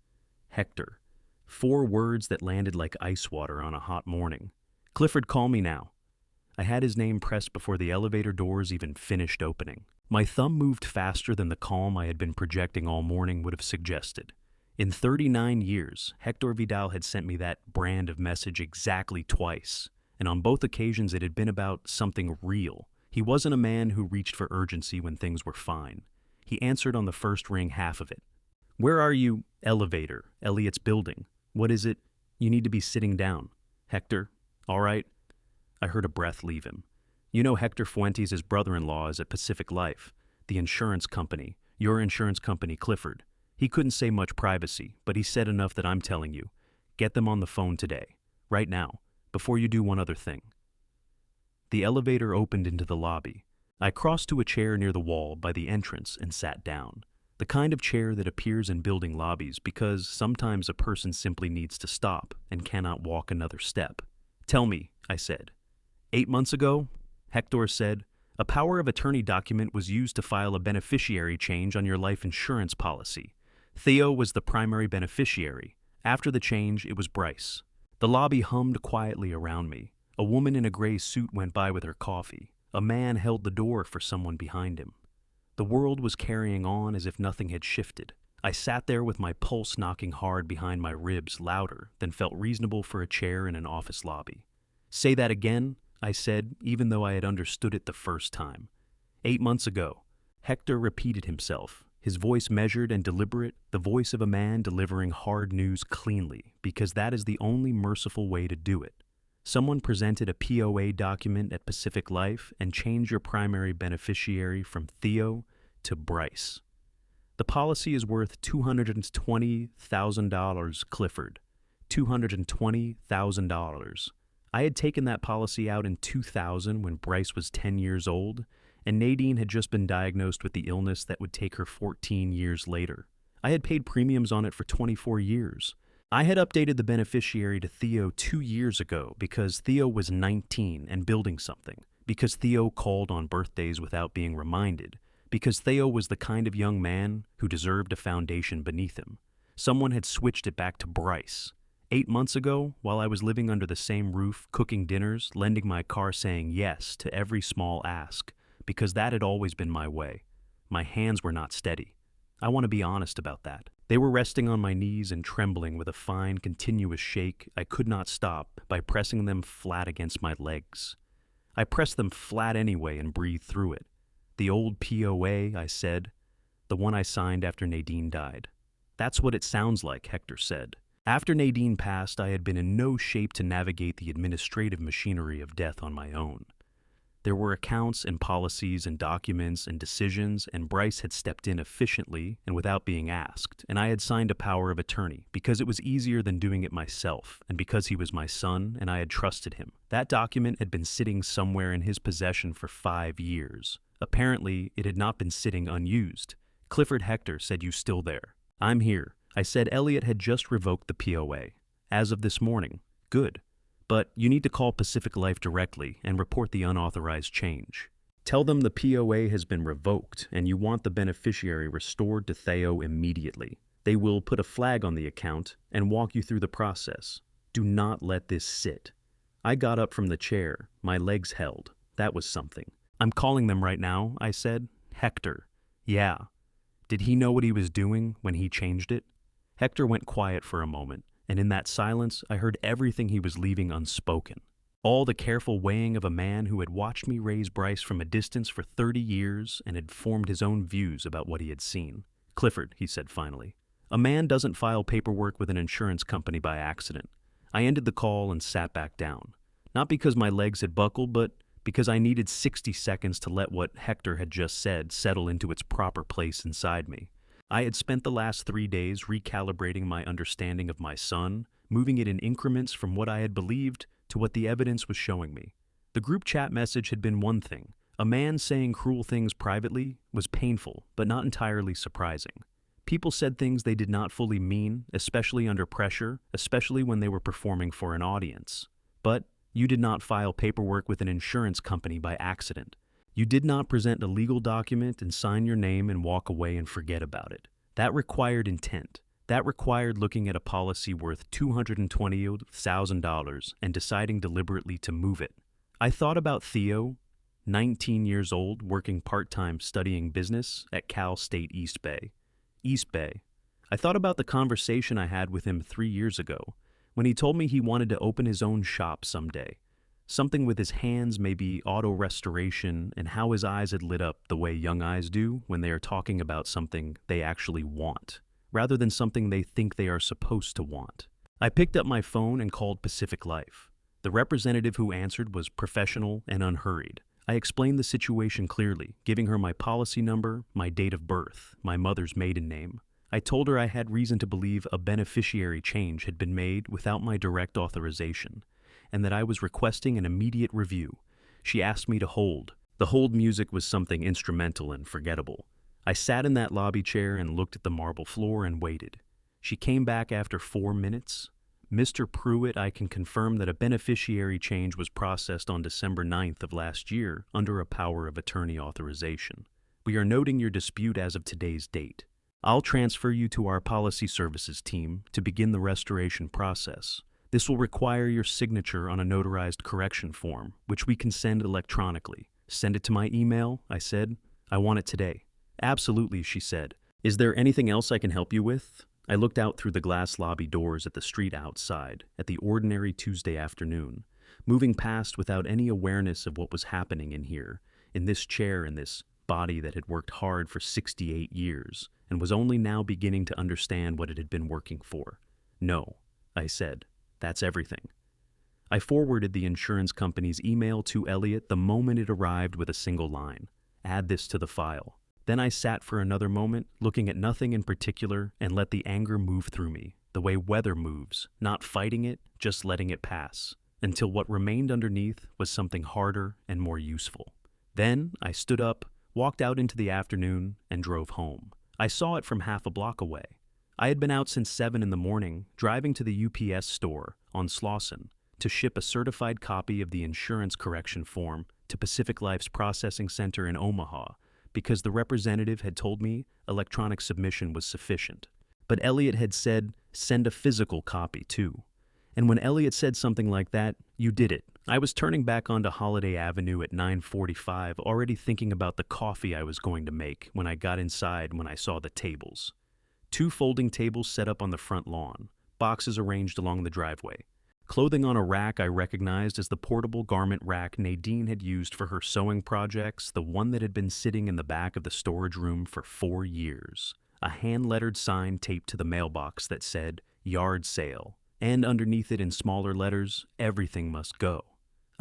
Hector. 4 words that landed like ice water on a hot morning. Clifford, call me now. I had his name pressed before the elevator doors even finished opening. My thumb moved faster than the calm I had been projecting all morning would have suggested. In 39 years, Hector Vidal had sent me that brand of message exactly twice, and on both occasions it had been about something real. He wasn't a man who reached for urgency when things were fine. He answered on the first ring half of it. Where are you? Elevator. Elliot's building. What is it? You need to be sitting down. Hector, all right? I heard a breath leave him. You know Hector Fuentes' brother-in-law is at Pacific Life, the insurance company, your insurance company, Clifford. He couldn't say much privacy, but he said enough that I'm telling you. Get them on the phone today, right now, before you do one other thing. The elevator opened into the lobby. I crossed to a chair near the wall by the entrance and sat down. The kind of chair that appears in building lobbies because sometimes a person simply needs to stop and cannot walk another step. Tell me, I said. 8 months ago, Hector said, a power of attorney document was used to file a beneficiary change on your life insurance policy. Theo was the primary beneficiary. After the change, it was Bryce. The lobby hummed quietly around me. A woman in a gray suit went by with her coffee. A man held the door for someone behind him. The world was carrying on as if nothing had shifted. I sat there with my pulse knocking hard behind my ribs louder than felt reasonable for a chair in an office lobby. Say that again, I said, even though I had understood it the first time. 8 months ago, Hector repeated himself, his voice measured and deliberate, the voice of a man delivering hard news cleanly, because that is the only merciful way to do it. Someone presented a POA document at Pacific Life and changed your primary beneficiary from Theo to Bryce. The policy is worth $220,000, Clifford. $220,000. I had taken that policy out in 2000 when Bryce was 10 years old, and Nadine had just been diagnosed with the illness that would take her 14 years later. I had paid premiums on it for 24 years. I had updated the beneficiary to Theo 2 years ago because Theo was 19 and building something, because Theo called on birthdays without being reminded, because Theo was the kind of young man who deserved a foundation beneath him. Someone had switched it back to Bryce. 8 months ago, while I was living under the same roof, cooking dinners, lending my car, saying yes to every small ask, because that had always been my way. My hands were not steady. I want to be honest about that. They were resting on my knees and trembling with a fine, continuous shake I could not stop by pressing them flat against my legs. I pressed them flat anyway and breathed through it. The old POA, I said, the one I signed after Nadine died. That's what it sounds like, Hector said. After Nadine passed, I had been in no shape to navigate the administrative machinery of death on my own. There were accounts and policies and documents and decisions, and Bryce had stepped in efficiently and without being asked, and I had signed a power of attorney because it was easier than doing it myself, and because he was my son and I had trusted him. That document had been sitting somewhere in his possession for 5 years. Apparently, it had not been sitting unused. Clifford Hector said, "You still there?" "I'm here." I said Elliot had just revoked the POA. "As of this morning." "Good. But you need to call Pacific Life directly and report the unauthorized change. Tell them the POA has been revoked and you want the beneficiary restored to Theo immediately. They will put a flag on the account and walk you through the process. Do not let this sit." I got up from the chair, my legs held. That was something. "I'm calling them right now," I said. "Hector." "Yeah. Did he know what he was doing when he changed it?" Hector went quiet for a moment, and in that silence I heard everything he was leaving unspoken. All the careful weighing of a man who had watched me raise Bryce from a distance for 30 years and had formed his own views about what he had seen. "Clifford," he said finally, "a man doesn't file paperwork with an insurance company by accident." I ended the call and sat back down. Not because my legs had buckled, but because I needed 60 seconds to let what Hector had just said settle into its proper place inside me. I had spent the last 3 days recalibrating my understanding of my son, moving it in increments from what I had believed to what the evidence was showing me. The group chat message had been one thing. A man saying cruel things privately was painful, but not entirely surprising. People said things they did not fully mean, especially under pressure, especially when they were performing for an audience. But you did not file paperwork with an insurance company by accident. You did not present a legal document and sign your name and walk away and forget about it. That required intent. That required looking at a policy worth $220,000 and deciding deliberately to move it. I thought about Theo, 19 years old, working part-time studying business at Cal State East Bay. East Bay. I thought about the conversation I had with him 3 years ago, when he told me he wanted to open his own shop someday. Something with his hands, maybe auto restoration, and how his eyes had lit up the way young eyes do when they are talking about something they actually want, rather than something they think they are supposed to want. I picked up my phone and called Pacific Life. The representative who answered was professional and unhurried. I explained the situation clearly, giving her my policy number, my date of birth, my mother's maiden name. I told her I had reason to believe a beneficiary change had been made without my direct authorization, and that I was requesting an immediate review. She asked me to hold. The hold music was something instrumental and forgettable. I sat in that lobby chair and looked at the marble floor and waited. She came back after 4 minutes. "Mr. Pruitt, I can confirm that a beneficiary change was processed on December 9th of last year under a power of attorney authorization. We are noting your dispute as of today's date. I'll transfer you to our policy services team to begin the restoration process. This will require your signature on a notarized correction form, which we can send electronically. Send it to my email," I said. "I want it today." "Absolutely," she said. "Is there anything else I can help you with?" I looked out through the glass lobby doors at the street outside, at the ordinary Tuesday afternoon, moving past without any awareness of what was happening in here, in this chair, in this body that had worked hard for 68 years, and was only now beginning to understand what it had been working for. "No," I said. "That's everything." I forwarded the insurance company's email to Elliot the moment it arrived with a single line. "Add this to the file." Then I sat for another moment, looking at nothing in particular, and let the anger move through me, the way weather moves, not fighting it, just letting it pass, until what remained underneath was something harder and more useful. Then I stood up, walked out into the afternoon, and drove home. I saw it from half a block away. I had been out since 7 in the morning, driving to the UPS store on Slauson to ship a certified copy of the insurance correction form to Pacific Life's processing center in Omaha, because the representative had told me electronic submission was sufficient. But Elliot had said, send a physical copy too. And when Elliot said something like that, you did it. I was turning back onto Holiday Avenue at 9:45, already thinking about the coffee I was going to make when I got inside when I saw the tables. 2 folding tables set up on the front lawn, boxes arranged along the driveway. Clothing on a rack I recognized as the portable garment rack Nadine had used for her sewing projects, the one that had been sitting in the back of the storage room for 4 years. A hand-lettered sign taped to the mailbox that said, "Yard Sale," and underneath it in smaller letters, "Everything Must Go."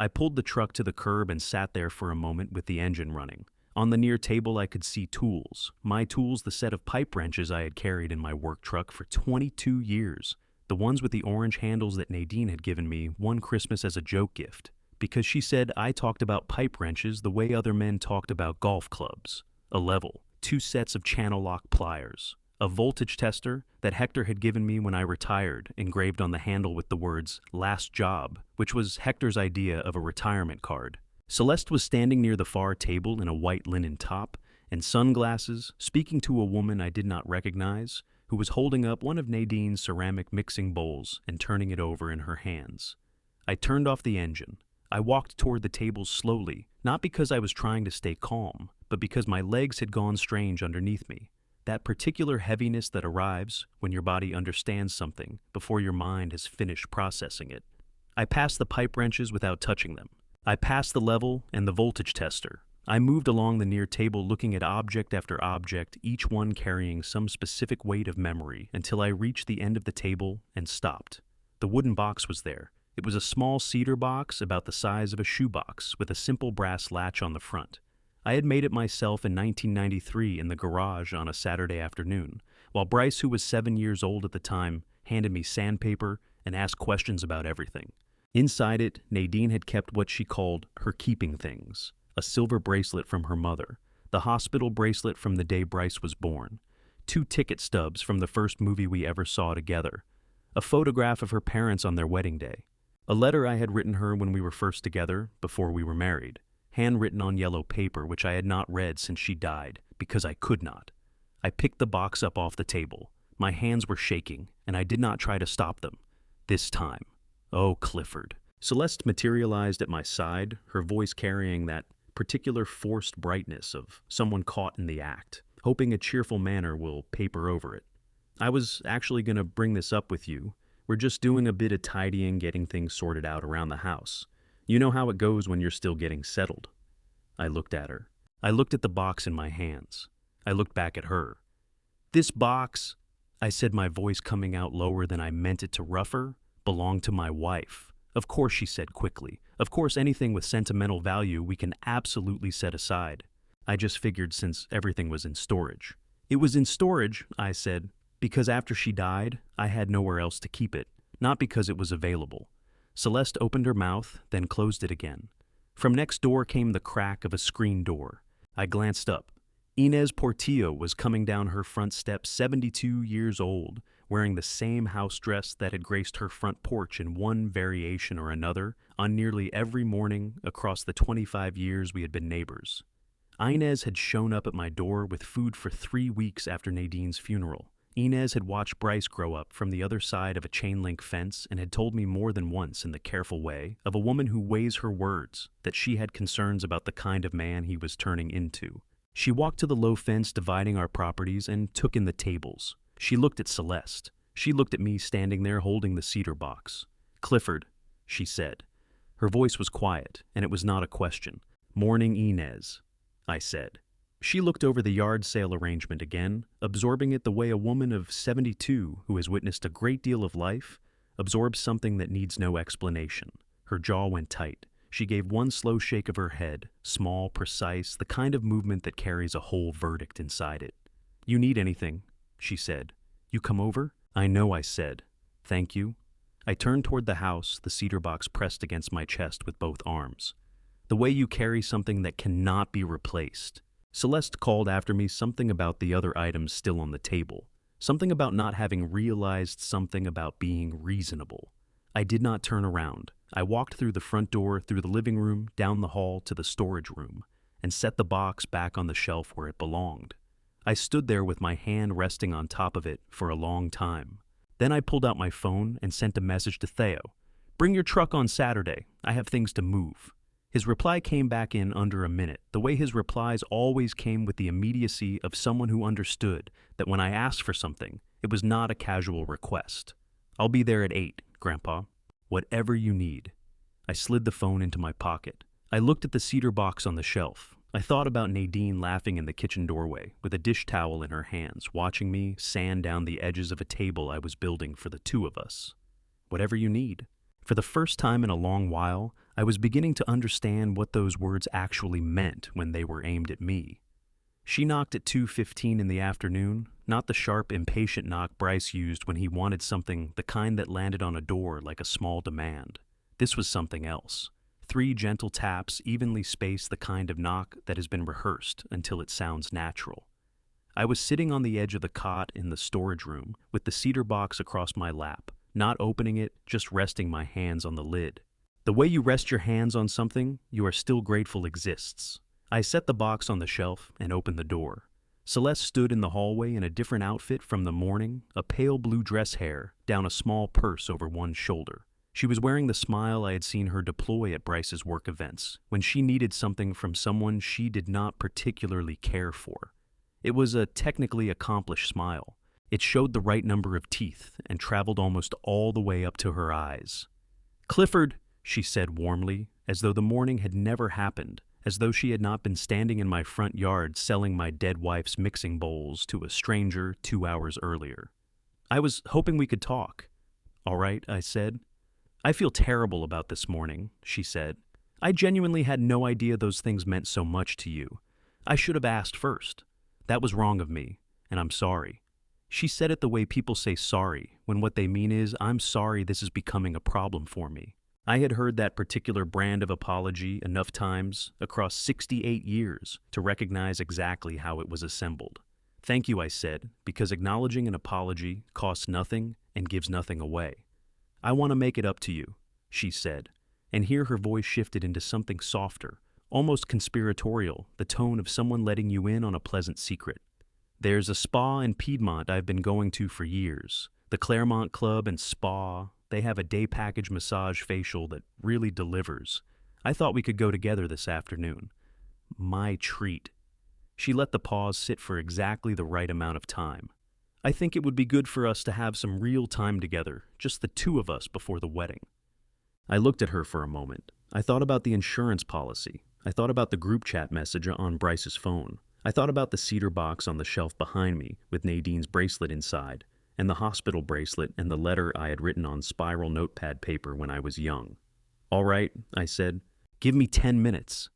I pulled the truck to the curb and sat there for a moment with the engine running. On the near table I could see tools. My tools, the set of pipe wrenches I had carried in my work truck for 22 years. The ones with the orange handles that Nadine had given me one Christmas as a joke gift. Because she said I talked about pipe wrenches the way other men talked about golf clubs. A level, 2 sets of channel lock pliers, a voltage tester that Hector had given me when I retired, engraved on the handle with the words, "Last Job," which was Hector's idea of a retirement card. Celeste was standing near the far table in a white linen top and sunglasses, speaking to a woman I did not recognize, who was holding up one of Nadine's ceramic mixing bowls and turning it over in her hands. I turned off the engine. I walked toward the table slowly, not because I was trying to stay calm, but because my legs had gone strange underneath me. That particular heaviness that arrives when your body understands something before your mind has finished processing it. I passed the pipe wrenches without touching them. I passed the level and the voltage tester. I moved along the near table looking at object after object, each one carrying some specific weight of memory, until I reached the end of the table and stopped. The wooden box was there. It was a small cedar box about the size of a shoebox with a simple brass latch on the front. I had made it myself in 1993 in the garage on a Saturday afternoon, while Bryce, who was 7 years old at the time, handed me sandpaper and asked questions about everything. Inside it, Nadine had kept what she called her keeping things: a silver bracelet from her mother, the hospital bracelet from the day Bryce was born, 2 ticket stubs from the first movie we ever saw together, a photograph of her parents on their wedding day, a letter I had written her when we were first together, before we were married, handwritten on yellow paper which I had not read since she died, because I could not. I picked the box up off the table. My hands were shaking, and I did not try to stop them. This time. Oh, Clifford. Celeste materialized at my side, her voice carrying that particular forced brightness of someone caught in the act, hoping a cheerful manner will paper over it. I was actually going to bring this up with you. We're just doing a bit of tidying, getting things sorted out around the house. You know how it goes when you're still getting settled. I looked at her. I looked at the box in my hands. I looked back at her. This box, I said, my voice coming out lower than I meant it to rougher, belonged to my wife. Of course, she said quickly. Of course, anything with sentimental value we can absolutely set aside. I just figured since everything was in storage. It was in storage, I said, because after she died, I had nowhere else to keep it, not because it was available. Celeste opened her mouth, then closed it again. From next door came the crack of a screen door. I glanced up. Inez Portillo was coming down her front steps, 72 years old, wearing the same house dress that had graced her front porch in one variation or another on nearly every morning across the 25 years we had been neighbors. Inez had shown up at my door with food for 3 weeks after Nadine's funeral. Inez had watched Bryce grow up from the other side of a chain-link fence and had told me more than once in the careful way of a woman who weighs her words that she had concerns about the kind of man he was turning into. She walked to the low fence dividing our properties and took in the tables. She looked at Celeste. She looked at me standing there holding the cedar box. "Clifford," she said. Her voice was quiet, and it was not a question. "Morning, Inez," I said. She looked over the yard sale arrangement again, absorbing it the way a woman of 72 who has witnessed a great deal of life absorbs something that needs no explanation. Her jaw went tight. She gave one slow shake of her head, small, precise, the kind of movement that carries a whole verdict inside it. "You need anything?" she said. "You come over?" "I know," I said. "Thank you." I turned toward the house, the cedar box pressed against my chest with both arms. "The way you carry something that cannot be replaced." Celeste called after me something about the other items still on the table, something about not having realized something about being reasonable. I did not turn around. I walked through the front door, through the living room, down the hall to the storage room, and set the box back on the shelf where it belonged. I stood there with my hand resting on top of it for a long time. Then I pulled out my phone and sent a message to Theo. "Bring your truck on Saturday. I have things to move." His reply came back in under a minute, the way his replies always came with the immediacy of someone who understood that when I asked for something, it was not a casual request. "I'll be there at 8, Grandpa. Whatever you need." I slid the phone into my pocket. I looked at the cedar box on the shelf. I thought about Nadine laughing in the kitchen doorway, with a dish towel in her hands, watching me sand down the edges of a table I was building for the two of us. "Whatever you need." For the first time in a long while, I was beginning to understand what those words actually meant when they were aimed at me. She knocked at 2:15 in the afternoon, not the sharp, impatient knock Bryce used when he wanted something, the kind that landed on a door like a small demand. This was something else. 3 gentle taps, evenly spaced, the kind of knock that has been rehearsed until it sounds natural. I was sitting on the edge of the cot in the storage room, with the cedar box across my lap, not opening it, just resting my hands on the lid. The way you rest your hands on something you are still grateful exists. I set the box on the shelf and opened the door. Celeste stood in the hallway in a different outfit from the morning, a pale blue dress hair down a small purse over one shoulder. She was wearing the smile I had seen her deploy at Bryce's work events, when she needed something from someone she did not particularly care for. It was a technically accomplished smile. It showed the right number of teeth and traveled almost all the way up to her eyes. "Clifford," she said warmly, as though the morning had never happened, as though she had not been standing in my front yard selling my dead wife's mixing bowls to a stranger 2 hours earlier. "I was hoping we could talk." "All right," I said. "I feel terrible about this morning," she said. "I genuinely had no idea those things meant so much to you. I should have asked first. That was wrong of me, and I'm sorry." She said it the way people say sorry, when what they mean is, "I'm sorry this is becoming a problem for me." I had heard that particular brand of apology enough times, across 68 years, to recognize exactly how it was assembled. "Thank you," I said, because acknowledging an apology costs nothing and gives nothing away. "I want to make it up to you," she said, and here her voice shifted into something softer, almost conspiratorial, the tone of someone letting you in on a pleasant secret. "There's a spa in Piedmont I've been going to for years. The Claremont Club and Spa. They have a day package massage facial that really delivers. I thought we could go together this afternoon. My treat." She let the pause sit for exactly the right amount of time. "I think it would be good for us to have some real time together, just the 2 of us before the wedding." I looked at her for a moment. I thought about the insurance policy. I thought about the group chat message on Bryce's phone. I thought about the cedar box on the shelf behind me with Nadine's bracelet inside, and the hospital bracelet and the letter I had written on spiral notepad paper when I was young. "All right," I said. "Give me 10 minutes."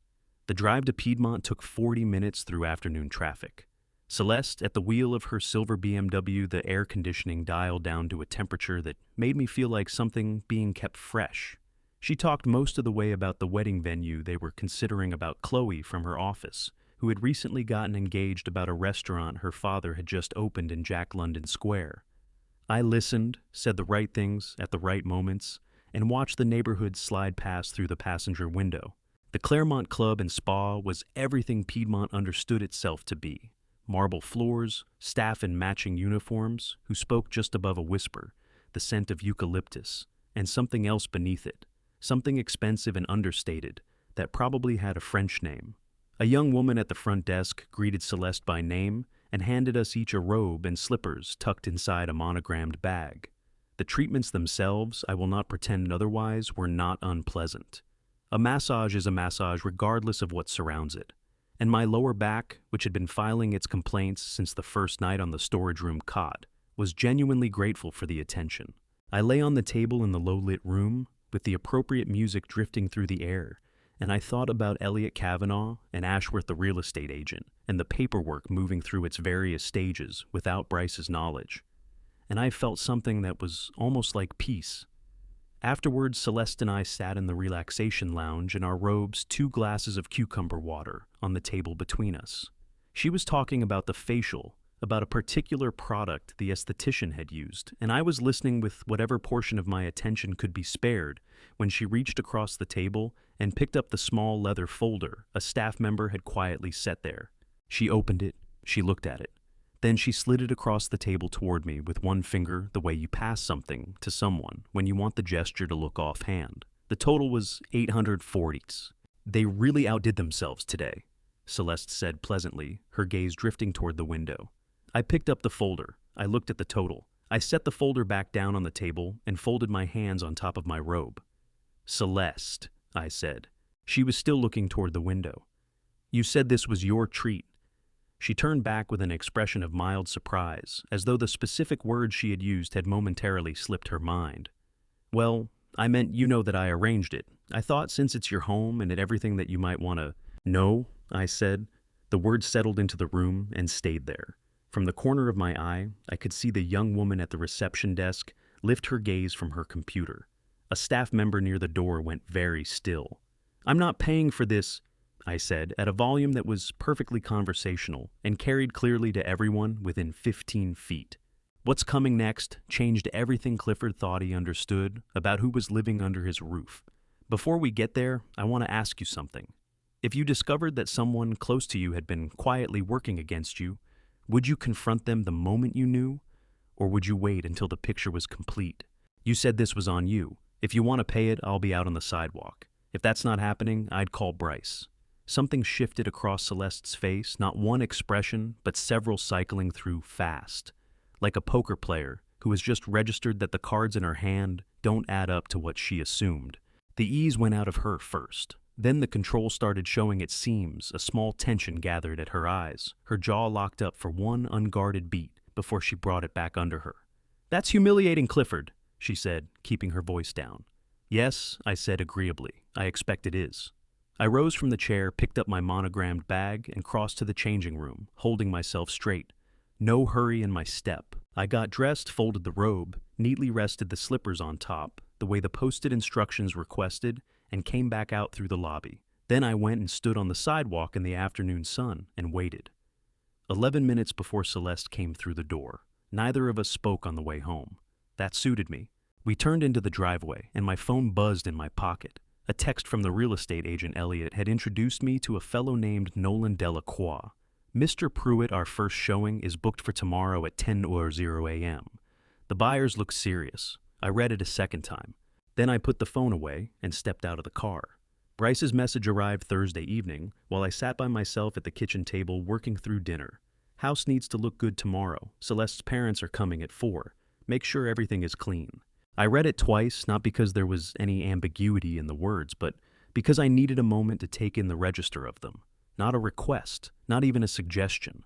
The drive to Piedmont took 40 minutes through afternoon traffic. Celeste, at the wheel of her silver BMW, the air conditioning dialed down to a temperature that made me feel like something being kept fresh. She talked most of the way about the wedding venue they were considering, about Chloe from her office, who had recently gotten engaged, about a restaurant her father had just opened in Jack London Square. I listened, said the right things at the right moments, and watched the neighborhood slide past through the passenger window. The Claremont Club and Spa was everything Piedmont understood itself to be. Marble floors, staff in matching uniforms, who spoke just above a whisper, the scent of eucalyptus, and something else beneath it, something expensive and understated, that probably had a French name. A young woman at the front desk greeted Celeste by name and handed us each a robe and slippers tucked inside a monogrammed bag. The treatments themselves, I will not pretend otherwise, were not unpleasant. A massage is a massage regardless of what surrounds it, and my lower back, which had been filing its complaints since the first night on the storage room cot, was genuinely grateful for the attention. I lay on the table in the low-lit room, with the appropriate music drifting through the air, and I thought about Elliot Kavanaugh and Ashworth the real estate agent, and the paperwork moving through its various stages without Bryce's knowledge. And I felt something that was almost like peace. Afterwards, Celeste and I sat in the relaxation lounge in our robes, 2 glasses of cucumber water on the table between us. She was talking about the facial, about a particular product the esthetician had used, and I was listening with whatever portion of my attention could be spared when she reached across the table and picked up the small leather folder a staff member had quietly set there. She opened it, she looked at it. Then she slid it across the table toward me with one finger, the way you pass something to someone when you want the gesture to look offhand. The total was 840s. "They really outdid themselves today," Celeste said pleasantly, her gaze drifting toward the window. I picked up the folder. I looked at the total. I set the folder back down on the table and folded my hands on top of my robe. "Celeste," I said. She was still looking toward the window. "You said this was your treat." She turned back with an expression of mild surprise, as though the specific words she had used had momentarily slipped her mind. "Well, I meant you know that I arranged it. I thought since it's your home and everything that you might want to. No, I said. The words settled into the room and stayed there. From the corner of my eye, I could see the young woman at the reception desk lift her gaze from her computer. A staff member near the door went very still. I'm not paying for this, I said, at a volume that was perfectly conversational and carried clearly to everyone within 15 feet. What's coming next changed everything Clifford thought he understood about who was living under his roof. Before we get there, I want to ask you something. If you discovered that someone close to you had been quietly working against you, would you confront them the moment you knew? Or would you wait until the picture was complete? You said this was on you. If you want to pay it, I'll be out on the sidewalk. If that's not happening, I'd call Bryce. Something shifted across Celeste's face, not one expression, but several cycling through fast. Like a poker player who has just registered that the cards in her hand don't add up to what she assumed. The ease went out of her first. Then the control started showing its seams, a small tension gathered at her eyes. Her jaw locked up for one unguarded beat before she brought it back under her. That's humiliating, Clifford, she said, keeping her voice down. Yes, I said agreeably. I expect it is. I rose from the chair, picked up my monogrammed bag, and crossed to the changing room, holding myself straight. No hurry in my step. I got dressed, folded the robe, neatly rested the slippers on top, the way the posted instructions requested, and came back out through the lobby. Then I went and stood on the sidewalk in the afternoon sun and waited. 11 minutes before Celeste came through the door. Neither of us spoke on the way home. That suited me. We turned into the driveway, and my phone buzzed in my pocket. A text from the real estate agent Elliot had introduced me to a fellow named Nolan Delacroix. Mr. Pruitt, our first showing, is booked for tomorrow at 10:00 a.m. The buyers looked serious. I read it a second time. Then I put the phone away and stepped out of the car. Bryce's message arrived Thursday evening while I sat by myself at the kitchen table working through dinner. House needs to look good tomorrow. Celeste's parents are coming at 4. Make sure everything is clean. I read it twice, not because there was any ambiguity in the words, but because I needed a moment to take in the register of them. Not a request, not even a suggestion.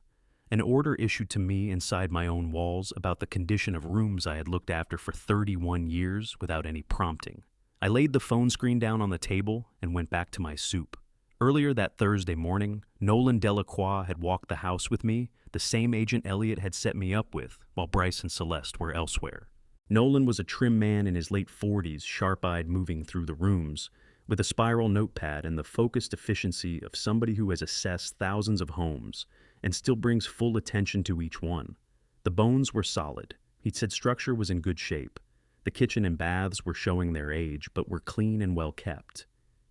An order issued to me inside my own walls about the condition of rooms I had looked after for 31 years without any prompting. I laid the phone screen down on the table and went back to my soup. Earlier that Thursday morning, Nolan Delacroix had walked the house with me, the same agent Elliot had set me up with, while Bryce and Celeste were elsewhere. Nolan was a trim man in his late 40s, sharp-eyed moving through the rooms, with a spiral notepad and the focused efficiency of somebody who has assessed thousands of homes and still brings full attention to each one. The bones were solid. He'd said structure was in good shape. The kitchen and baths were showing their age, but were clean and well kept.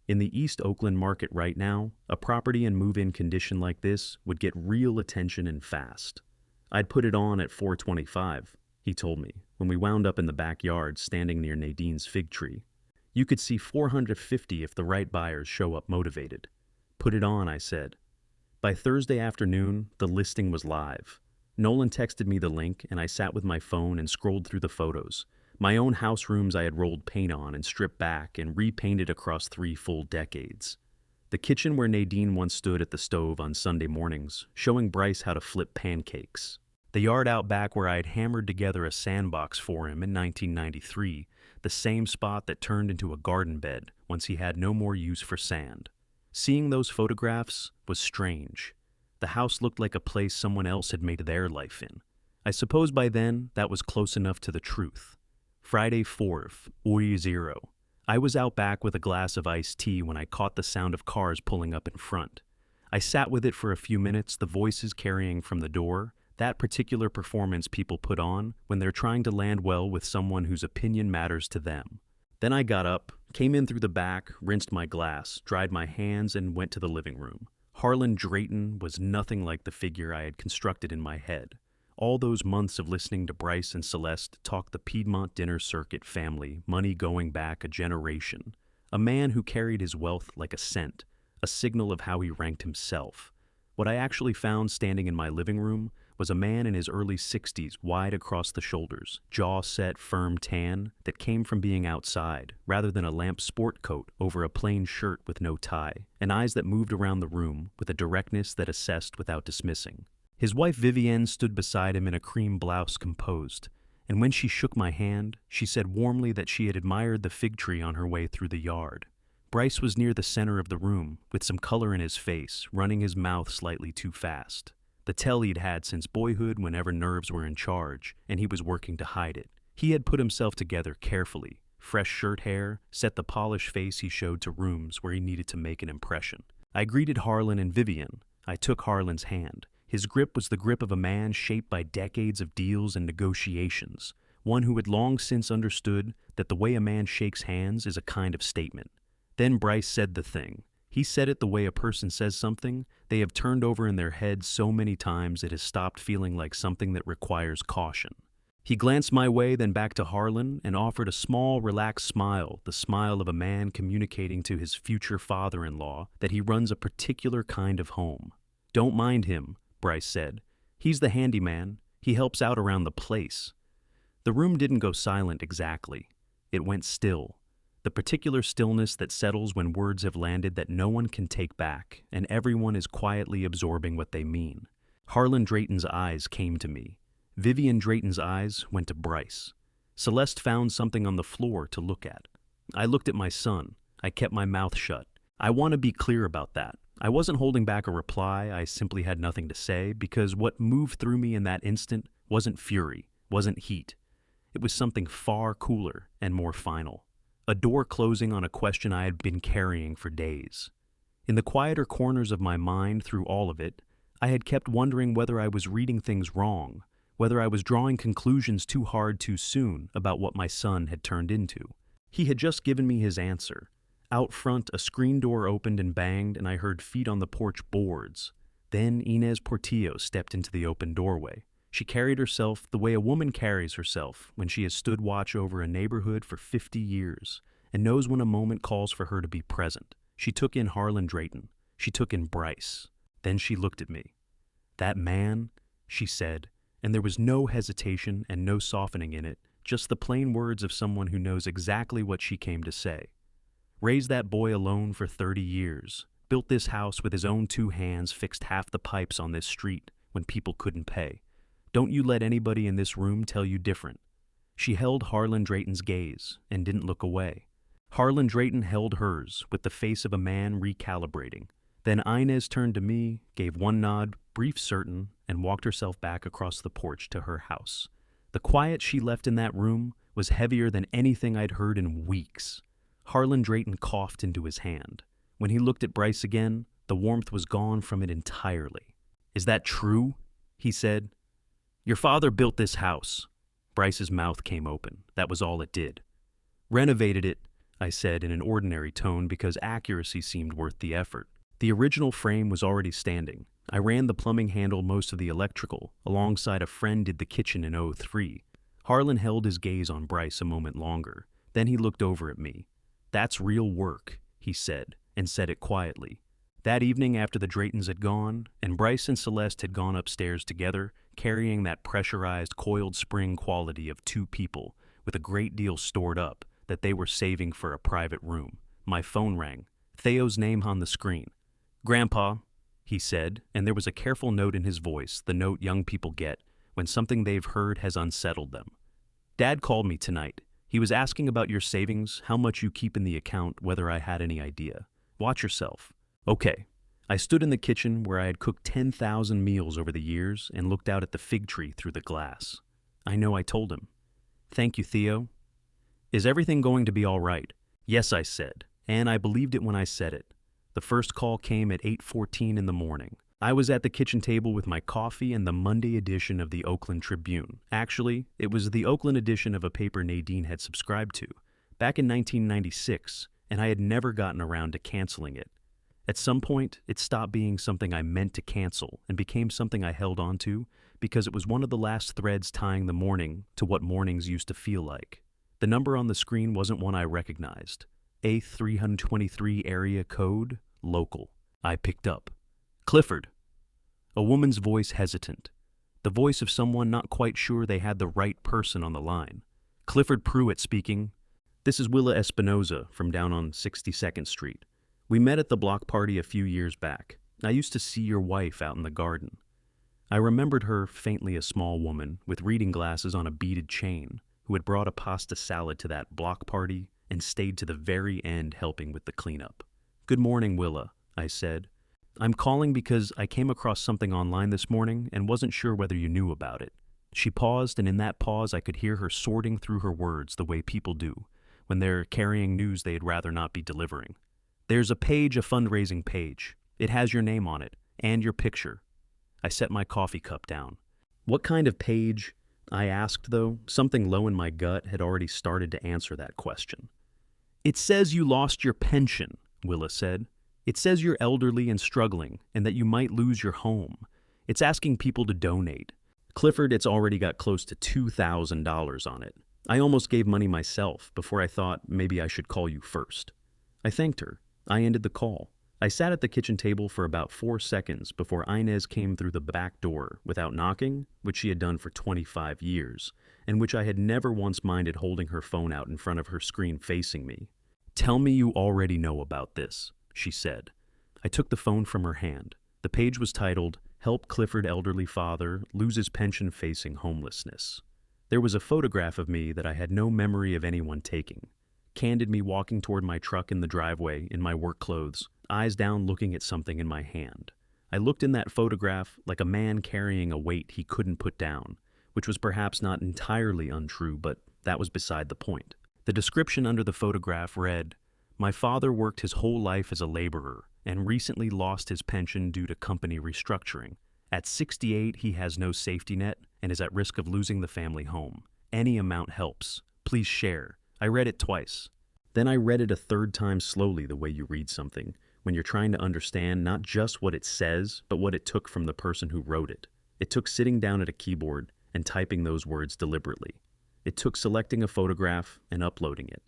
In the East Oakland market right now, a property in move-in condition like this would get real attention and fast. I'd put it on at 425, he told me, when we wound up in the backyard standing near Nadine's fig tree. You could see 450 if the right buyers show up motivated. Put it on, I said. By Thursday afternoon, the listing was live. Nolan texted me the link, and I sat with my phone and scrolled through the photos. My own house rooms I had rolled paint on and stripped back and repainted across 3 full decades. The kitchen where Nadine once stood at the stove on Sunday mornings, showing Bryce how to flip pancakes. The yard out back where I had hammered together a sandbox for him in 1993, the same spot that turned into a garden bed once he had no more use for sand. Seeing those photographs was strange. The house looked like a place someone else had made their life in. I suppose by then that was close enough to the truth. Friday 4th, 0. I was out back with a glass of iced tea when I caught the sound of cars pulling up in front. I sat with it for a few minutes, the voices carrying from the door, that particular performance people put on when they're trying to land well with someone whose opinion matters to them. Then I got up, came in through the back, rinsed my glass, dried my hands, and went to the living room. Harlan Drayton was nothing like the figure I had constructed in my head. All those months of listening to Bryce and Celeste talk the Piedmont dinner circuit family, money going back a generation. A man who carried his wealth like a scent, a signal of how he ranked himself. What I actually found standing in my living room was a man in his early 60s, wide across the shoulders, jaw set, firm tan, that came from being outside, rather than a lamp sport coat over a plain shirt with no tie, and eyes that moved around the room with a directness that assessed without dismissing. His wife Vivienne stood beside him in a cream blouse composed, and when she shook my hand, she said warmly that she had admired the fig tree on her way through the yard. Bryce was near the center of the room, with some color in his face, running his mouth slightly too fast. The tell he'd had since boyhood whenever nerves were in charge, and he was working to hide it. He had put himself together carefully. Fresh shirt hair, set the polished face he showed to rooms where he needed to make an impression. I greeted Harlan and Vivian. I took Harlan's hand. His grip was the grip of a man shaped by decades of deals and negotiations, one who had long since understood that the way a man shakes hands is a kind of statement. Then Bryce said the thing. He said it the way a person says something they have turned over in their head so many times it has stopped feeling like something that requires caution. He glanced my way, then back to Harlan, and offered a small, relaxed smile, the smile of a man communicating to his future father-in-law that he runs a particular kind of home. "Don't mind him," Bryce said. "He's the handyman. He helps out around the place." The room didn't go silent exactly. It went still. The particular stillness that settles when words have landed that no one can take back, and everyone is quietly absorbing what they mean. Harlan Drayton's eyes came to me. Vivian Drayton's eyes went to Bryce. Celeste found something on the floor to look at. I looked at my son. I kept my mouth shut. I want to be clear about that. I wasn't holding back a reply. I simply had nothing to say, because what moved through me in that instant wasn't fury, wasn't heat. It was something far cooler and more final. A door closing on a question I had been carrying for days. In the quieter corners of my mind through all of it, I had kept wondering whether I was reading things wrong, whether I was drawing conclusions too hard too soon about what my son had turned into. He had just given me his answer. Out front, a screen door opened and banged, and I heard feet on the porch boards. Then Inez Portillo stepped into the open doorway. She carried herself the way a woman carries herself when she has stood watch over a neighborhood for 50 years and knows when a moment calls for her to be present. She took in Harlan Drayton. She took in Bryce. Then she looked at me. "That man," she said, and there was no hesitation and no softening in it, just the plain words of someone who knows exactly what she came to say. "Raised that boy alone for 30 years, built this house with his own 2 hands, fixed half the pipes on this street when people couldn't pay. Don't you let anybody in this room tell you different." She held Harlan Drayton's gaze and didn't look away. Harlan Drayton held hers with the face of a man recalibrating. Then Inez turned to me, gave one nod, brief certain, and walked herself back across the porch to her house. The quiet she left in that room was heavier than anything I'd heard in weeks. Harlan Drayton coughed into his hand. When he looked at Bryce again, the warmth was gone from it entirely. "Is that true?" he said. "Your father built this house." Bryce's mouth came open. That was all it did. "Renovated it," I said in an ordinary tone because accuracy seemed worth the effort. The original frame was already standing. I ran the plumbing, handled most of the electrical, alongside a friend did the kitchen in '03. Harlan held his gaze on Bryce a moment longer. Then he looked over at me. "That's real work," he said, and said it quietly. That evening after the Draytons had gone, and Bryce and Celeste had gone upstairs together, carrying that pressurized, coiled spring quality of 2 people, with a great deal stored up that they were saving for a private room, my phone rang. Theo's name on the screen. "Grandpa," he said, and there was a careful note in his voice, the note young people get when something they've heard has unsettled them. "Dad called me tonight. He was asking about your savings, how much you keep in the account, whether I had any idea. Watch yourself." Okay. I stood in the kitchen where I had cooked 10,000 meals over the years and looked out at the fig tree through the glass. I know I told him. "Thank you, Theo." "Is everything going to be all right?" "Yes," I said, and I believed it when I said it. The first call came at 8:14 in the morning. I was at the kitchen table with my coffee and the Monday edition of the Oakland Tribune. Actually, it was the Oakland edition of a paper Nadine had subscribed to, back in 1996, and I had never gotten around to canceling it. At some point, it stopped being something I meant to cancel and became something I held on to because it was one of the last threads tying the morning to what mornings used to feel like. The number on the screen wasn't one I recognized. A323 area code, local. I picked up. "Clifford." A woman's voice hesitant. The voice of someone not quite sure they had the right person on the line. "Clifford Pruitt speaking. This is Willa Espinoza from down on 62nd Street. We met at the block party a few years back. I used to see your wife out in the garden." I remembered her faintly a small woman with reading glasses on a beaded chain who had brought a pasta salad to that block party and stayed to the very end helping with the cleanup. "Good morning, Willa," I said. "I'm calling because I came across something online this morning and wasn't sure whether you knew about it." She paused, and in that pause I could hear her sorting through her words the way people do when they're carrying news they'd rather not be delivering. "There's a fundraising page. It has your name on it, and your picture." I set my coffee cup down. "What kind of page?" I asked, though something low in my gut had already started to answer that question. "It says you lost your pension," Willa said. "It says you're elderly and struggling, and that you might lose your home. It's asking people to donate. Clifford, it's already got close to $2,000 on it. I almost gave money myself before I thought maybe I should call you first." I thanked her. I ended the call. I sat at the kitchen table for about 4 seconds before Inez came through the back door without knocking, which she had done for 25 years, and which I had never once minded holding her phone out in front of her screen facing me. "Tell me you already know about this," she said. I took the phone from her hand. The page was titled, "Help Clifford Elderly Father Loses Pension Facing Homelessness." There was a photograph of me that I had no memory of anyone taking. Candid me walking toward my truck in the driveway in my work clothes, eyes down looking at something in my hand. I looked in that photograph like a man carrying a weight he couldn't put down, which was perhaps not entirely untrue, but that was beside the point. The description under the photograph read, "My father worked his whole life as a laborer and recently lost his pension due to company restructuring. At 68, he has no safety net and is at risk of losing the family home. Any amount helps. Please share." I read it twice. Then I read it a third time slowly, the way you read something, when you're trying to understand not just what it says, but what it took from the person who wrote it. It took sitting down at a keyboard and typing those words deliberately. It took selecting a photograph and uploading it.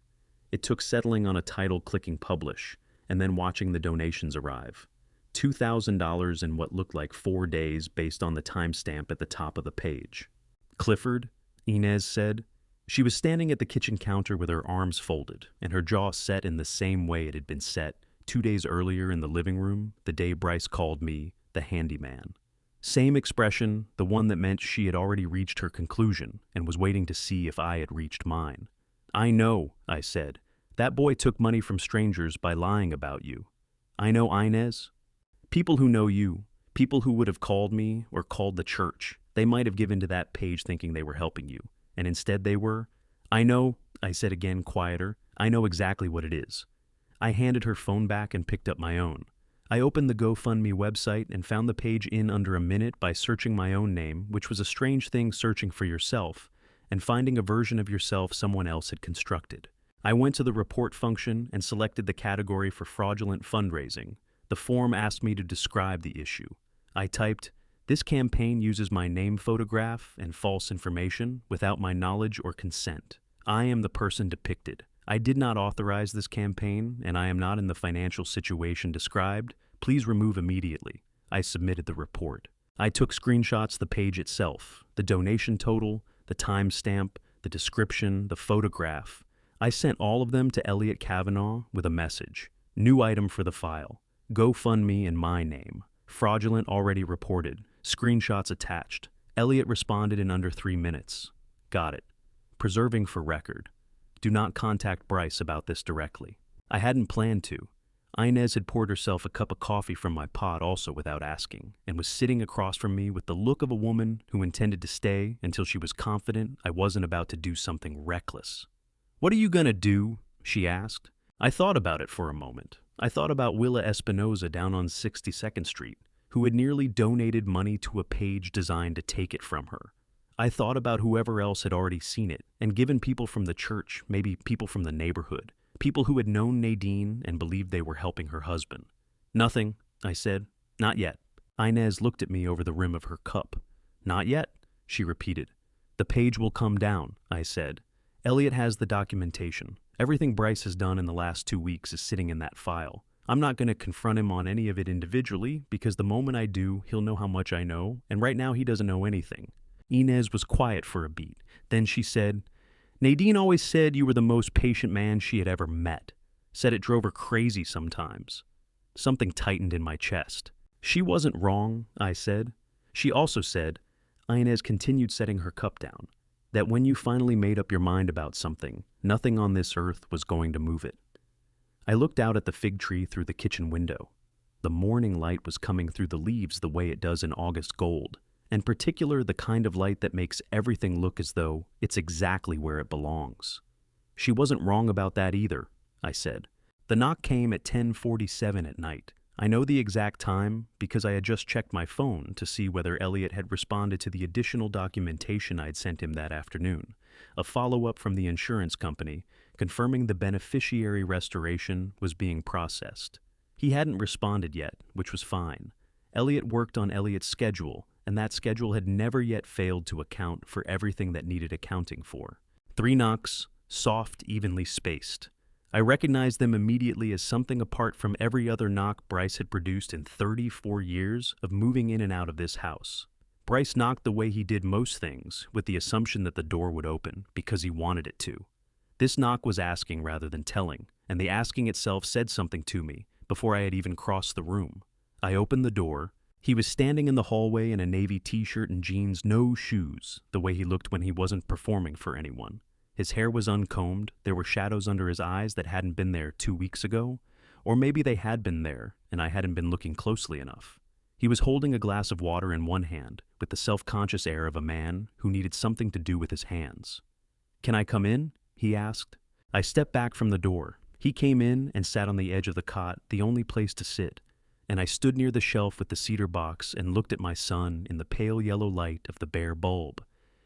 It took settling on a title, clicking publish, and then watching the donations arrive. $2,000 in what looked like 4 days based on the timestamp at the top of the page. "Clifford," Inez said. She was standing at the kitchen counter with her arms folded and her jaw set in the same way it had been set 2 days earlier in the living room, the day Bryce called me the handyman. Same expression, the one that meant she had already reached her conclusion and was waiting to see if I had reached mine. "I know," I said. "That boy took money from strangers by lying about you." "I know Inez." "People who know you, people who would have called me or called the church, they might have given to that page thinking they were helping you. And instead they were." "I know," I said again, quieter. "I know exactly what it is." I handed her phone back and picked up my own. I opened the GoFundMe website and found the page in under a minute by searching my own name, which was a strange thing searching for yourself, and finding a version of yourself someone else had constructed. I went to the report function and selected the category for fraudulent fundraising. The form asked me to describe the issue. I typed, "This campaign uses my name photograph and false information without my knowledge or consent. I am the person depicted. I did not authorize this campaign, and I am not in the financial situation described. Please remove immediately." I submitted the report. I took screenshots of the page itself, the donation total, the timestamp, the description, the photograph. I sent all of them to Elliot Kavanaugh with a message. "New item for the file. GoFundMe in my name. Fraudulent already reported. Screenshots attached." Elliot responded in under 3 minutes. "Got it. Preserving for record. Do not contact Bryce about this directly." I hadn't planned to. Inez had poured herself a cup of coffee from my pot also without asking, and was sitting across from me with the look of a woman who intended to stay until she was confident I wasn't about to do something reckless. "What are you gonna do?" she asked. I thought about it for a moment. I thought about Willa Espinoza down on 62nd Street, who had nearly donated money to a page designed to take it from her. I thought about whoever else had already seen it and given people from the church, maybe people from the neighborhood, people who had known Nadine and believed they were helping her husband. "Nothing," I said. "Not yet." Inez looked at me over the rim of her cup. "Not yet," she repeated. "The page will come down," I said. "Elliot has the documentation. Everything Bryce has done in the last 2 weeks is sitting in that file. I'm not going to confront him on any of it individually, because the moment I do, he'll know how much I know, and right now he doesn't know anything." Inez was quiet for a beat. Then she said, "Nadine always said you were the most patient man she had ever met. Said it drove her crazy sometimes." Something tightened in my chest. "She wasn't wrong," I said. She also said, Inez continued setting her cup down, that when you finally made up your mind about something, nothing on this earth was going to move it. I looked out at the fig tree through the kitchen window. The morning light was coming through the leaves the way it does in August gold, in particular the kind of light that makes everything look as though it's exactly where it belongs. She wasn't wrong about that either, I said. The knock came at 10:47 at night. I know the exact time because I had just checked my phone to see whether Elliot had responded to the additional documentation I'd sent him that afternoon, a follow-up from the insurance company confirming the beneficiary restoration was being processed. He hadn't responded yet, which was fine. Elliot worked on Elliot's schedule, and that schedule had never yet failed to account for everything that needed accounting for. 3 knocks, soft, evenly spaced. I recognized them immediately as something apart from every other knock Bryce had produced in 34 years of moving in and out of this house. Bryce knocked the way he did most things, with the assumption that the door would open, because he wanted it to. This knock was asking rather than telling, and the asking itself said something to me before I had even crossed the room. I opened the door. He was standing in the hallway in a navy t-shirt and jeans, no shoes, the way he looked when he wasn't performing for anyone. His hair was uncombed, there were shadows under his eyes that hadn't been there 2 weeks ago, or maybe they had been there and I hadn't been looking closely enough. He was holding a glass of water in one hand, with the self-conscious air of a man who needed something to do with his hands. "Can I come in?" he asked. I stepped back from the door. He came in and sat on the edge of the cot, the only place to sit, and I stood near the shelf with the cedar box and looked at my son in the pale yellow light of the bare bulb.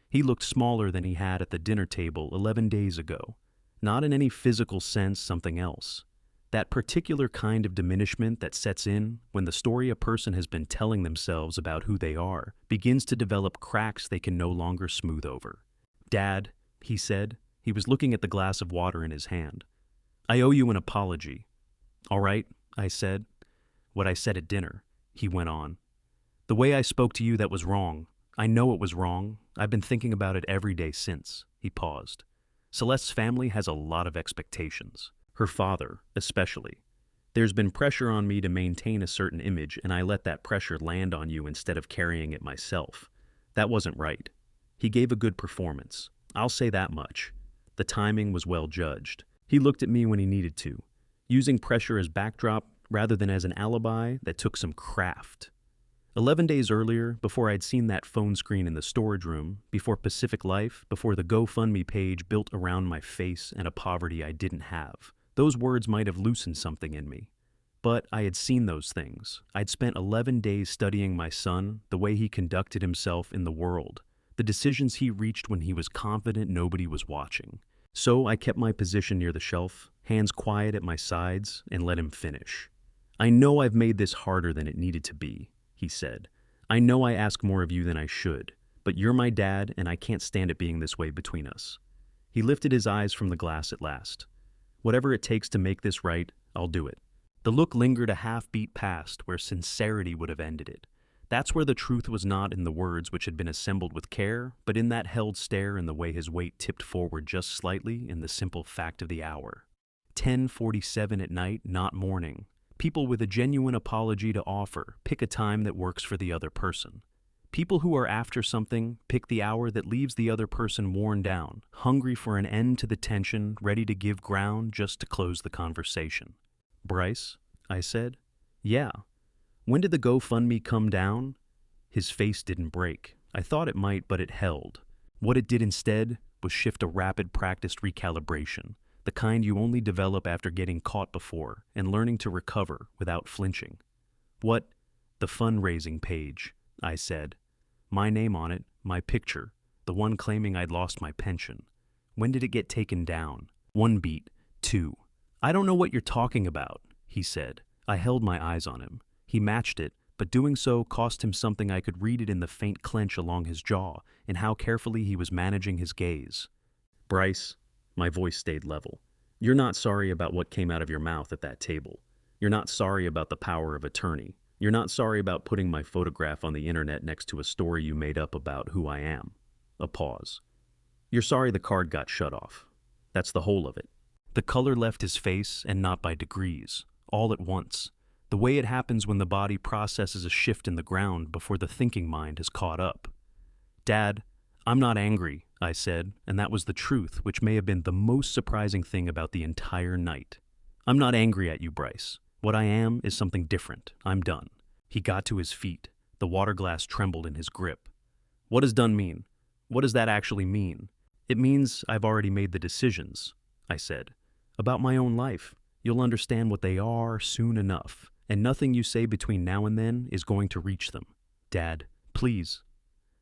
He looked smaller than he had at the dinner table 11 days ago. Not in any physical sense, something else. That particular kind of diminishment that sets in when the story a person has been telling themselves about who they are begins to develop cracks they can no longer smooth over. "Dad," he said. He was looking at the glass of water in his hand. "I owe you an apology." "All right," I said. "What I said at dinner," he went on. "The way I spoke to you, that was wrong. I know it was wrong. I've been thinking about it every day since." He paused. "Celeste's family has a lot of expectations. Her father, especially. There's been pressure on me to maintain a certain image, and I let that pressure land on you instead of carrying it myself. That wasn't right. He gave a good performance. I'll say that much. The timing was well judged. He looked at me when he needed to, using pressure as backdrop rather than as an alibi that took some craft. 11 days earlier, before I'd seen that phone screen in the storage room, before Pacific Life, before the GoFundMe page built around my face and a poverty I didn't have, those words might have loosened something in me. But I had seen those things. I'd spent 11 days studying my son, the way he conducted himself in the world, the decisions he reached when he was confident nobody was watching. So I kept my position near the shelf, hands quiet at my sides, and let him finish. "I know I've made this harder than it needed to be," he said. "I know I ask more of you than I should, but you're my dad and I can't stand it being this way between us." He lifted his eyes from the glass at last. "Whatever it takes to make this right, I'll do it." The look lingered a half-beat past where sincerity would have ended it. That's where the truth was not in the words which had been assembled with care, but in that held stare and the way his weight tipped forward just slightly in the simple fact of the hour. 10:47 at night, not morning. People with a genuine apology to offer pick a time that works for the other person. People who are after something pick the hour that leaves the other person worn down, hungry for an end to the tension, ready to give ground just to close the conversation. "Bryce," I said. "Yeah. When did the GoFundMe come down?" His face didn't break. I thought it might, but it held. What it did instead was shift a rapid practiced recalibration, the kind you only develop after getting caught before and learning to recover without flinching. "What?" "The fundraising page," I said. "My name on it, my picture, the one claiming I'd lost my pension. When did it get taken down?" 1 beat, 2. "I don't know what you're talking about," he said. I held my eyes on him. He matched it, but doing so cost him something. I could read it in the faint clench along his jaw and how carefully he was managing his gaze. "Bryce," my voice stayed level, "you're not sorry about what came out of your mouth at that table. You're not sorry about the power of attorney. You're not sorry about putting my photograph on the internet next to a story you made up about who I am." A pause. "You're sorry the card got shut off. That's the whole of it." The color left his face, and not by degrees, all at once. The way it happens when the body processes a shift in the ground before the thinking mind has caught up. Dad, I'm not angry, I said, and that was the truth, which may have been the most surprising thing about the entire night. I'm not angry at you, Bryce. What I am is something different. I'm done. He got to his feet. The water glass trembled in his grip. What does done mean? What does that actually mean? It means I've already made the decisions, I said. About my own life. You'll understand what they are soon enough, and nothing you say between now and then is going to reach them. Dad, please.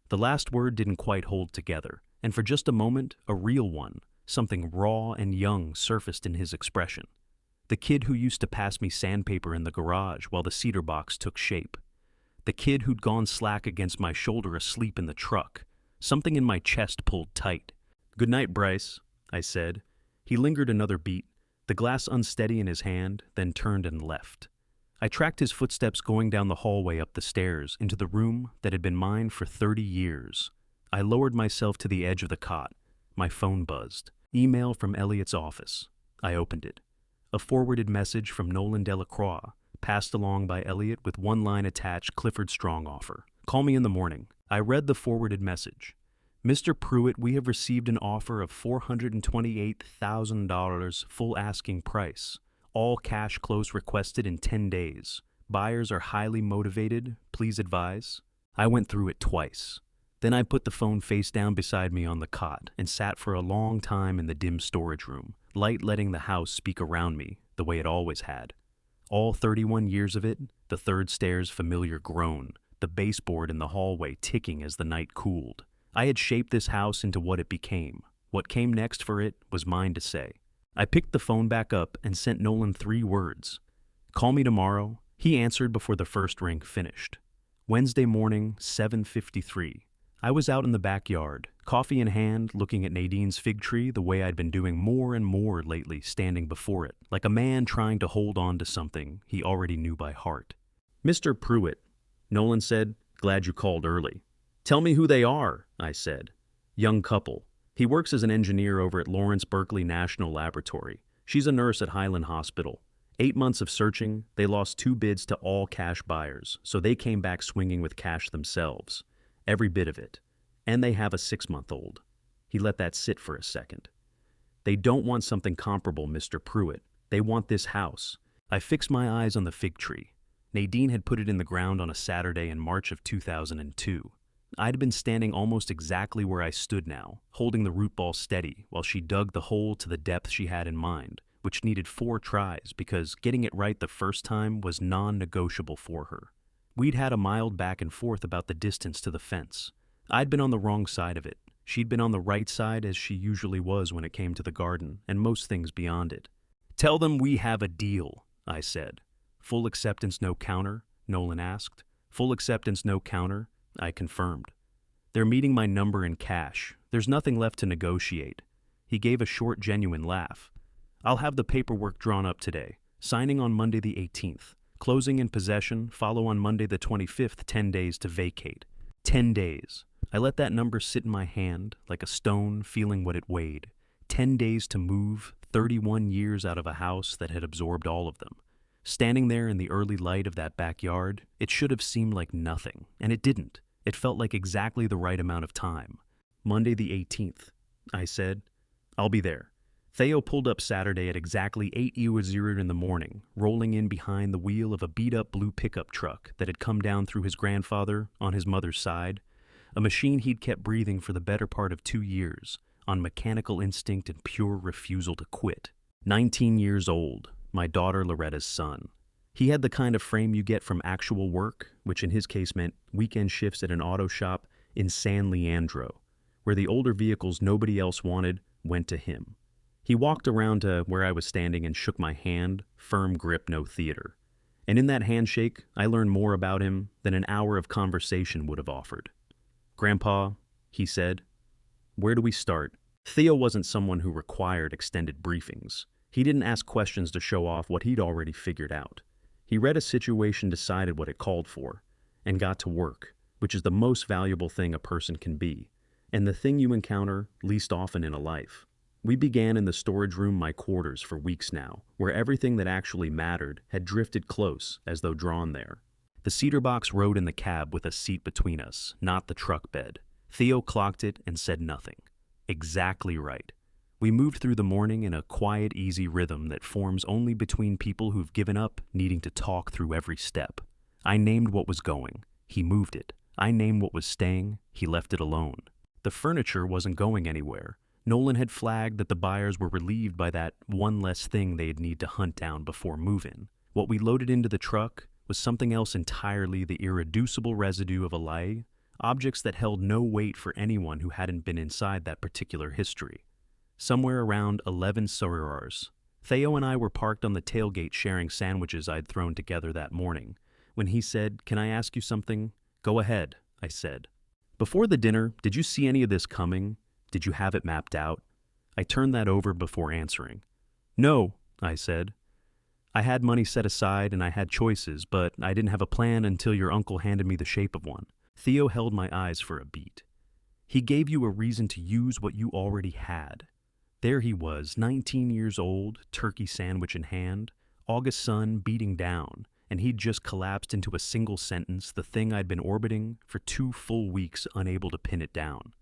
The last word didn't quite hold together, and for just a moment, a real one, something raw and young surfaced in his expression. The kid who used to pass me sandpaper in the garage while the cedar box took shape. The kid who'd gone slack against my shoulder asleep in the truck. Something in my chest pulled tight. Good night, Bryce, I said. He lingered another beat, the glass unsteady in his hand, then turned and left. I tracked his footsteps going down the hallway up the stairs into the room that had been mine for 30 years. I lowered myself to the edge of the cot. My phone buzzed. Email from Elliot's office. I opened it. A forwarded message from Nolan Delacroix, passed along by Elliot with one line attached, Clifford Strong offer. Call me in the morning. I read the forwarded message. Mr. Pruitt, we have received an offer of $428,000 full asking price. All cash close requested in 10 days. Buyers are highly motivated. Please advise. I went through it twice. Then I put the phone face down beside me on the cot and sat for a long time in the dim storage room, light letting the house speak around me the way it always had. All 31 years of it, the third stair's familiar groan, the baseboard in the hallway ticking as the night cooled. I had shaped this house into what it became. What came next for it was mine to say. I picked the phone back up and sent Nolan 3 words. Call me tomorrow. He answered before the first ring finished. Wednesday morning, 7:53. I was out in the backyard, coffee in hand, looking at Nadine's fig tree the way I'd been doing more and more lately, standing before it, like a man trying to hold on to something he already knew by heart. Mr. Pruitt, Nolan said, glad you called early. Tell me who they are, I said. Young couple. He works as an engineer over at Lawrence Berkeley National Laboratory. She's a nurse at Highland Hospital. 8 months of searching, they lost 2 bids to all cash buyers, so they came back swinging with cash themselves. Every bit of it. And they have a 6-month-old. He let that sit for a second. They don't want something comparable, Mr. Pruitt. They want this house. I fixed my eyes on the fig tree. Nadine had put it in the ground on a Saturday in March of 2002. I'd been standing almost exactly where I stood now, holding the root ball steady while she dug the hole to the depth she had in mind, which needed 4 tries because getting it right the first time was non-negotiable for her. We'd had a mild back and forth about the distance to the fence. I'd been on the wrong side of it. She'd been on the right side as she usually was when it came to the garden and most things beyond it. Tell them we have a deal, I said. Full acceptance, no counter, Nolan asked. Full acceptance, no counter, I confirmed. They're meeting my number in cash. There's nothing left to negotiate. He gave a short, genuine laugh. I'll have the paperwork drawn up today. Signing on Monday the 18th. Closing in possession, follow on Monday the 25th, 10 days to vacate. 10 days. I let that number sit in my hand, like a stone feeling what it weighed. 10 days to move, 31 years out of a house that had absorbed all of them. Standing there in the early light of that backyard, it should have seemed like nothing, and it didn't. It felt like exactly the right amount of time. Monday the 18th, I said. I'll be there. Theo pulled up Saturday at exactly 8:00 in the morning, rolling in behind the wheel of a beat-up blue pickup truck that had come down through his grandfather on his mother's side, a machine he'd kept breathing for the better part of 2 years, on mechanical instinct and pure refusal to quit. 19 years old, my daughter Loretta's son. He had the kind of frame you get from actual work, which in his case meant weekend shifts at an auto shop in San Leandro, where the older vehicles nobody else wanted went to him. He walked around to where I was standing and shook my hand, firm grip, no theater. And in that handshake, I learned more about him than an hour of conversation would have offered. Grandpa, he said, where do we start? Theo wasn't someone who required extended briefings. He didn't ask questions to show off what he'd already figured out. He read a situation, decided what it called for, and got to work, which is the most valuable thing a person can be, and the thing you encounter least often in a life. We began in the storage room, my quarters, for weeks now, where everything that actually mattered had drifted close, as though drawn there. The cedar box rode in the cab with a seat between us, not the truck bed. Theo clocked it and said nothing. Exactly right. We moved through the morning in a quiet, easy rhythm that forms only between people who've given up needing to talk through every step. I named what was going. He moved it. I named what was staying. He left it alone. The furniture wasn't going anywhere. Nolan had flagged that the buyers were relieved by that one less thing they'd need to hunt down before move-in. What we loaded into the truck was something else entirely, the irreducible residue of a lie, objects that held no weight for anyone who hadn't been inside that particular history. Somewhere around 11 Sorors, Theo and I were parked on the tailgate sharing sandwiches I'd thrown together that morning. When he said, "Can I ask you something?" "Go ahead," I said. "Before the dinner, did you see any of this coming? Did you have it mapped out?" I turned that over before answering. "No," I said. "I had money set aside and I had choices, but I didn't have a plan until your uncle handed me the shape of one." Theo held my eyes for a beat. "He gave you a reason to use what you already had." There he was, 19 years old, turkey sandwich in hand, August sun beating down, and he'd just collapsed into a single sentence the thing I'd been orbiting for 2 full weeks, unable to pin it down.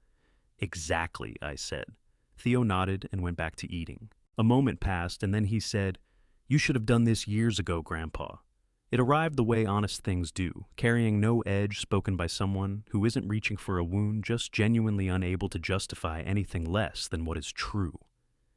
"Exactly," I said. Theo nodded and went back to eating. A moment passed, and then he said, "You should have done this years ago, Grandpa." It arrived the way honest things do, carrying no edge, spoken by someone who isn't reaching for a wound, just genuinely unable to justify anything less than what is true.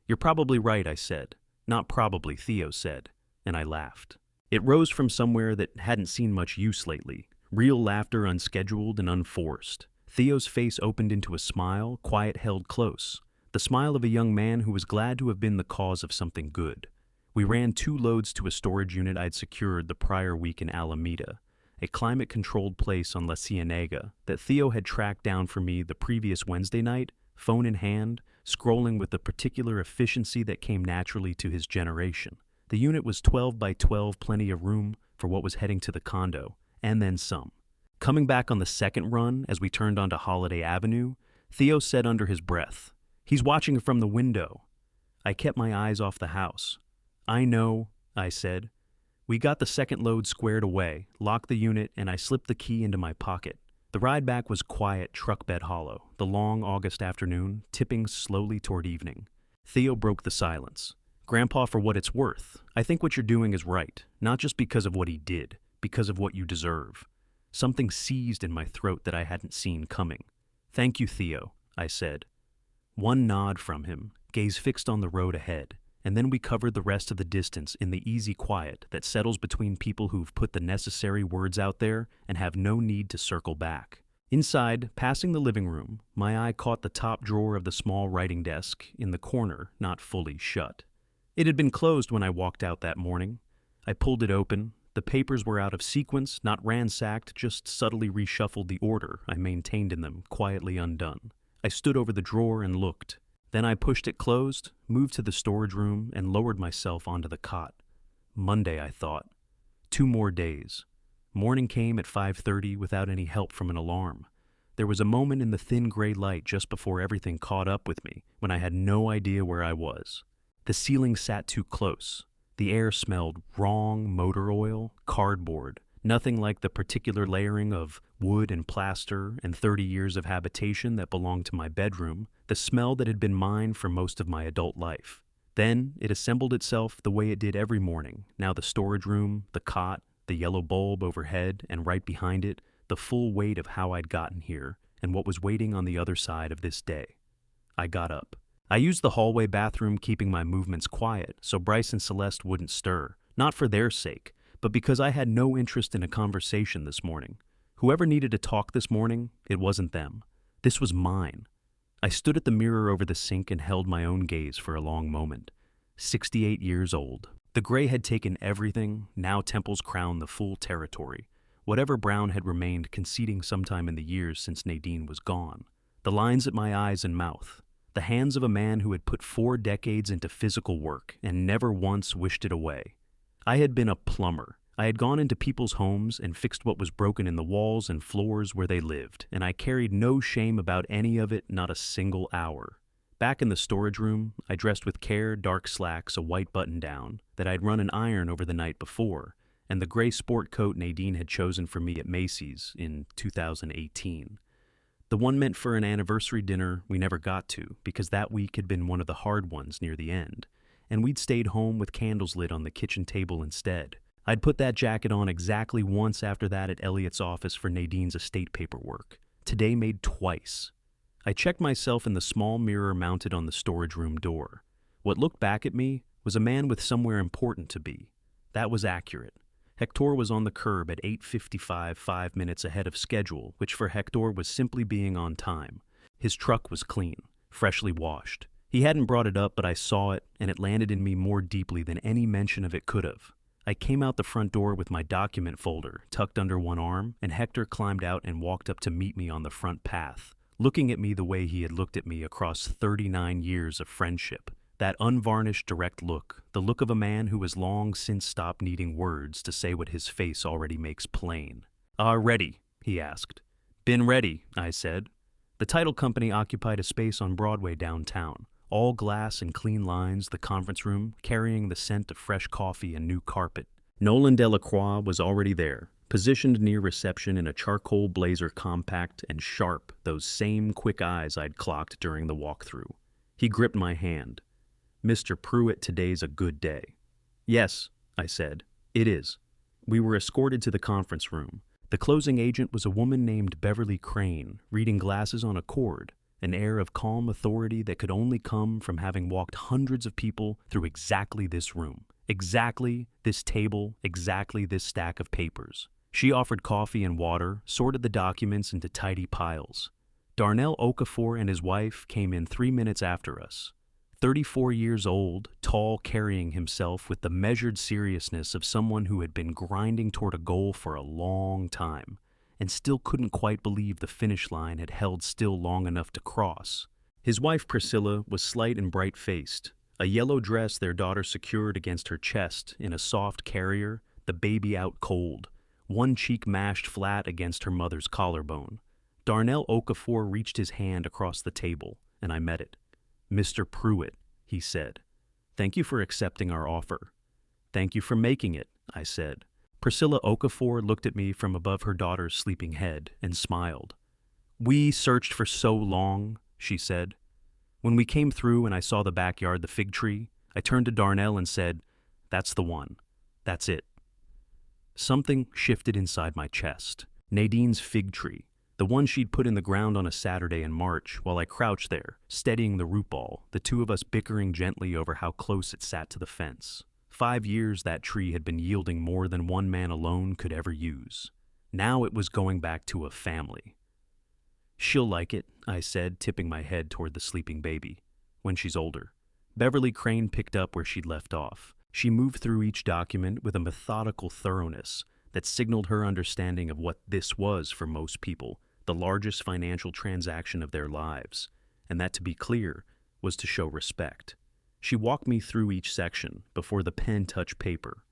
"You're probably right," I said. "Not probably," Theo said, and I laughed. It rose from somewhere that hadn't seen much use lately, real laughter, unscheduled and unforced. Theo's face opened into a smile, quiet, held close, the smile of a young man who was glad to have been the cause of something good. We ran 2 loads to a storage unit I'd secured the prior week in Alameda, a climate-controlled place on La Cienega that Theo had tracked down for me the previous Wednesday night, phone in hand, scrolling with the particular efficiency that came naturally to his generation. The unit was 12 by 12, plenty of room for what was heading to the condo, and then some. Coming back on the second run as we turned onto Holiday Avenue, Theo said under his breath, "He's watching from the window." I kept my eyes off the house. "I know," I said. We got the second load squared away, locked the unit, and I slipped the key into my pocket. The ride back was quiet, truck bed hollow, the long August afternoon tipping slowly toward evening. Theo broke the silence. "Grandpa, for what it's worth, I think what you're doing is right, not just because of what he did, because of what you deserve." Something seized in my throat that I hadn't seen coming. "Thank you, Theo," I said. One nod from him, gaze fixed on the road ahead, and then we covered the rest of the distance in the easy quiet that settles between people who've put the necessary words out there and have no need to circle back. Inside, passing the living room, my eye caught the top drawer of the small writing desk in the corner, not fully shut. It had been closed when I walked out that morning. I pulled it open. The papers were out of sequence, not ransacked, just subtly reshuffled the order I maintained in them, quietly undone. I stood over the drawer and looked. Then I pushed it closed, moved to the storage room, and lowered myself onto the cot. Monday, I thought. 2 more days. Morning came at 5:30 without any help from an alarm. There was a moment in the thin gray light just before everything caught up with me, when I had no idea where I was. The ceiling sat too close. The air smelled wrong, motor oil, cardboard, nothing like the particular layering of wood and plaster and 30 years of habitation that belonged to my bedroom, the smell that had been mine for most of my adult life. Then it assembled itself the way it did every morning, now the storage room, the cot, the yellow bulb overhead, and right behind it, the full weight of how I'd gotten here and what was waiting on the other side of this day. I got up. I used the hallway bathroom, keeping my movements quiet so Bryce and Celeste wouldn't stir, not for their sake, but because I had no interest in a conversation this morning. Whoever needed to talk this morning, it wasn't them. This was mine. I stood at the mirror over the sink and held my own gaze for a long moment. 68 years old. The gray had taken everything, now temples crowned the full territory. Whatever brown had remained conceding sometime in the years since Nadine was gone. The lines at my eyes and mouth. The hands of a man who had put 4 decades into physical work and never once wished it away. I had been a plumber. I had gone into people's homes and fixed what was broken in the walls and floors where they lived, and I carried no shame about any of it, not a single hour. Back in the storage room, I dressed with care, dark slacks, a white button-down that I'd run an iron over the night before, and the gray sport coat Nadine had chosen for me at Macy's in 2018. The one meant for an anniversary dinner we never got to because that week had been one of the hard ones near the end, and we'd stayed home with candles lit on the kitchen table instead. I'd put that jacket on exactly once after that at Elliot's office for Nadine's estate paperwork. Today made twice. I checked myself in the small mirror mounted on the storage room door. What looked back at me was a man with somewhere important to be. That was accurate. Hector was on the curb at 8:55, 5 minutes ahead of schedule, which for Hector was simply being on time. His truck was clean, freshly washed. He hadn't brought it up, but I saw it, and it landed in me more deeply than any mention of it could have. I came out the front door with my document folder tucked under one arm, and Hector climbed out and walked up to meet me on the front path, looking at me the way he had looked at me across 39 years of friendship. That unvarnished, direct look, the look of a man who has long since stopped needing words to say what his face already makes plain. Ready?" he asked. "Been ready," I said. The title company occupied a space on Broadway downtown, all glass and clean lines, the conference room carrying the scent of fresh coffee and new carpet. Nolan Delacroix was already there, positioned near reception in a charcoal blazer compact and sharp, those same quick eyes I'd clocked during the walkthrough. He gripped my hand. "Mr. Pruitt, today's a good day." "Yes," I said, "it is." We were escorted to the conference room. The closing agent was a woman named Beverly Crane, reading glasses on a cord, an air of calm authority that could only come from having walked hundreds of people through exactly this room, exactly this table, exactly this stack of papers. She offered coffee and water, sorted the documents into tidy piles. Darnell Okafor and his wife came in 3 minutes after us. 34 years old, tall, carrying himself with the measured seriousness of someone who had been grinding toward a goal for a long time and still couldn't quite believe the finish line had held still long enough to cross. His wife Priscilla was slight and bright-faced, a yellow dress their daughter secured against her chest in a soft carrier, the baby out cold, one cheek mashed flat against her mother's collarbone. Darnell Okafor reached his hand across the table, and I met it. "Mr. Pruitt," he said, "thank you for accepting our offer." "Thank you for making it," I said. Priscilla Okafor looked at me from above her daughter's sleeping head and smiled. "We searched for so long," she said. "When we came through and I saw the backyard, the fig tree, I turned to Darnell and said, 'That's the one. That's it.'" Something shifted inside my chest. Nadine's fig tree, the one she'd put in the ground on a Saturday in March while I crouched there, steadying the root ball, the two of us bickering gently over how close it sat to the fence. 5 years that tree had been yielding more than one man alone could ever use. Now it was going back to a family. "She'll like it," I said, tipping my head toward the sleeping baby, "when she's older." Beverly Crane picked up where she'd left off. She moved through each document with a methodical thoroughness that signaled her understanding of what this was for most people, the largest financial transaction of their lives, and that, to be clear, was to show respect. She walked me through each section before the pen touched paper.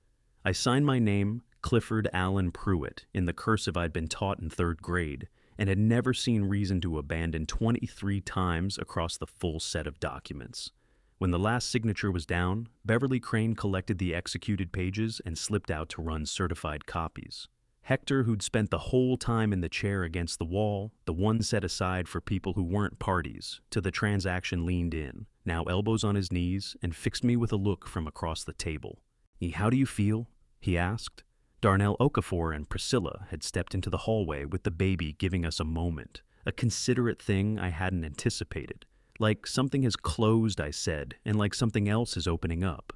I signed my name, Clifford Allen Pruitt, in the cursive I'd been taught in 3rd grade, and had never seen reason to abandon 23 times across the full set of documents. When the last signature was down, Beverly Crane collected the executed pages and slipped out to run certified copies. Hector, who'd spent the whole time in the chair against the wall, the one set aside for people who weren't parties to the transaction, leaned in, now elbows on his knees, and fixed me with a look from across the table. "How do you feel?" he asked. Darnell Okafor and Priscilla had stepped into the hallway with the baby, giving us a moment, a considerate thing I hadn't anticipated. "Like something has closed," I said, "and like something else is opening up."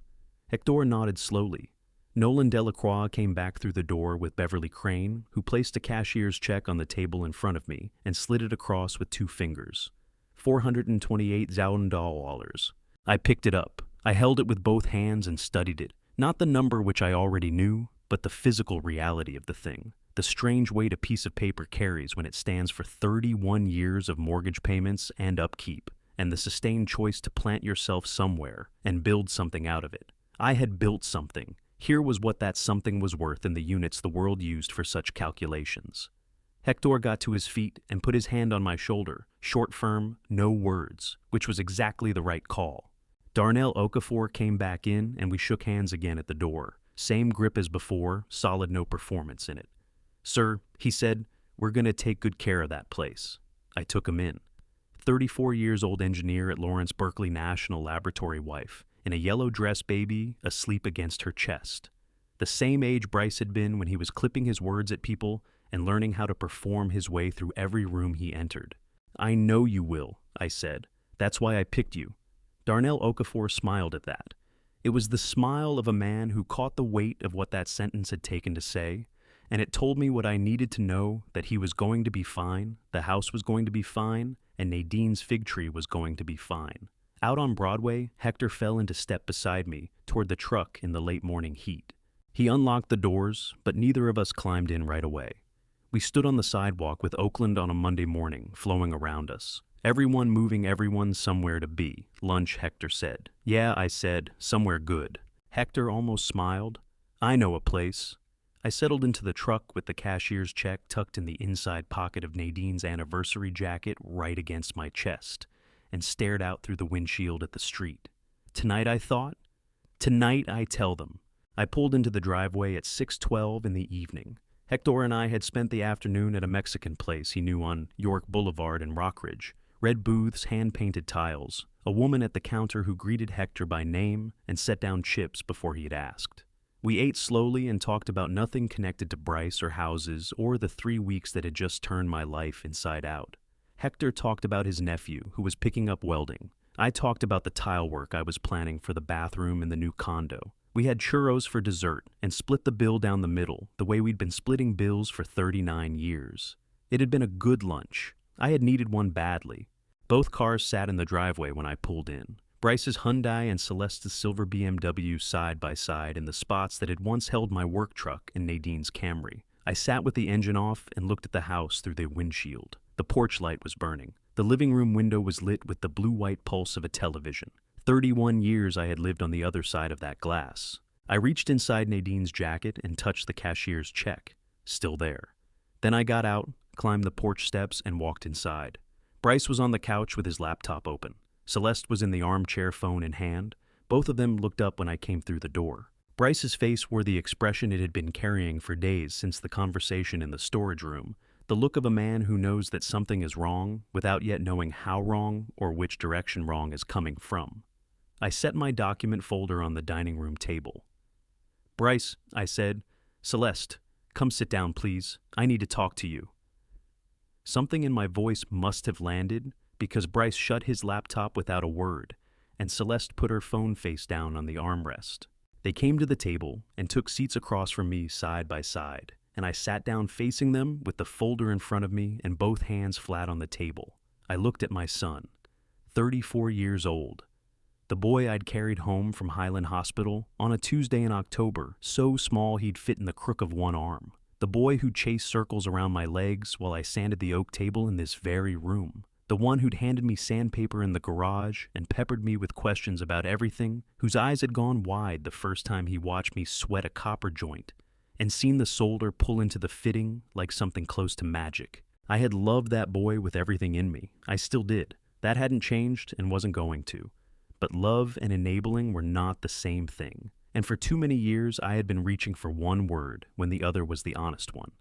Hector nodded slowly. Nolan Delacroix came back through the door with Beverly Crane, who placed a cashier's check on the table in front of me and slid it across with 2 fingers. $428,000. I picked it up. I held it with both hands and studied it. Not the number which I already knew, but the physical reality of the thing. The strange weight a piece of paper carries when it stands for 31 years of mortgage payments and upkeep, and the sustained choice to plant yourself somewhere and build something out of it. I had built something. Here was what that something was worth in the units the world used for such calculations. Hector got to his feet and put his hand on my shoulder, short, firm, no words, which was exactly the right call. Darnell Okafor came back in and we shook hands again at the door. Same grip as before, solid no performance in it. "Sir," he said, "we're gonna take good care of that place." I took him in. 34 years old engineer at Lawrence Berkeley National Laboratory wife, in a yellow dress baby asleep against her chest. The same age Bryce had been when he was clipping his words at people and learning how to perform his way through every room he entered. "I know you will," I said. "That's why I picked you." Darnell Okafor smiled at that. It was the smile of a man who caught the weight of what that sentence had taken to say, and it told me what I needed to know, that he was going to be fine, the house was going to be fine, and Nadine's fig tree was going to be fine. Out on Broadway, Hector fell into step beside me, toward the truck in the late morning heat. He unlocked the doors, but neither of us climbed in right away. We stood on the sidewalk with Oakland on a Monday morning flowing around us. Everyone moving everyone somewhere to be. Lunch, Hector said. "Yeah," I said, "somewhere good." Hector almost smiled. "I know a place." I settled into the truck with the cashier's check tucked in the inside pocket of Nadine's anniversary jacket right against my chest, and stared out through the windshield at the street. Tonight, I thought. Tonight, I tell them. I pulled into the driveway at 6:12 in the evening. Hector and I had spent the afternoon at a Mexican place he knew on York Boulevard in Rockridge. Red booths, hand-painted tiles, a woman at the counter who greeted Hector by name and set down chips before he had asked. We ate slowly and talked about nothing connected to Bryce or houses or the 3 weeks that had just turned my life inside out. Hector talked about his nephew, who was picking up welding. I talked about the tile work I was planning for the bathroom in the new condo. We had churros for dessert and split the bill down the middle, the way we'd been splitting bills for 39 years. It had been a good lunch. I had needed one badly. Both cars sat in the driveway when I pulled in. Bryce's Hyundai and Celeste's silver BMW side by side in the spots that had once held my work truck and Nadine's Camry. I sat with the engine off and looked at the house through the windshield. The porch light was burning. The living room window was lit with the blue-white pulse of a television. 31 years I had lived on the other side of that glass. I reached inside Nadine's jacket and touched the cashier's check. Still there. Then I got out, climbed the porch steps, and walked inside. Bryce was on the couch with his laptop open. Celeste was in the armchair, phone in hand. Both of them looked up when I came through the door. Bryce's face wore the expression it had been carrying for days since the conversation in the storage room, the look of a man who knows that something is wrong without yet knowing how wrong or which direction wrong is coming from. I set my document folder on the dining room table. "Bryce," I said, "Celeste, come sit down, please. I need to talk to you." Something in my voice must have landed, because Bryce shut his laptop without a word, and Celeste put her phone face down on the armrest. They came to the table and took seats across from me side by side, and I sat down facing them with the folder in front of me and both hands flat on the table. I looked at my son, 34 years old. The boy I'd carried home from Highland Hospital on a Tuesday in October, so small he'd fit in the crook of one arm. The boy who chased circles around my legs while I sanded the oak table in this very room. The one who'd handed me sandpaper in the garage and peppered me with questions about everything, whose eyes had gone wide the first time he watched me sweat a copper joint, and seen the solder pull into the fitting like something close to magic. I had loved that boy with everything in me. I still did. That hadn't changed and wasn't going to. But love and enabling were not the same thing. And for too many years, I had been reaching for one word when the other was the honest one.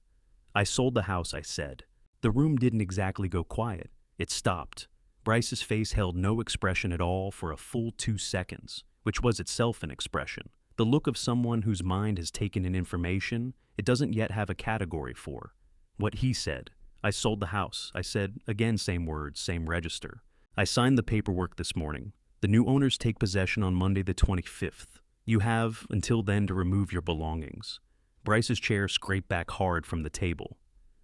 "I sold the house," I said. The room didn't exactly go quiet. It stopped. Bryce's face held no expression at all for a full 2 seconds, which was itself an expression. The look of someone whose mind has taken in information it doesn't yet have a category for. What he said. "I sold the house," I said, again same words, same register. "I signed the paperwork this morning. The new owners take possession on Monday the 25th. You have until then to remove your belongings." Bryce's chair scraped back hard from the table.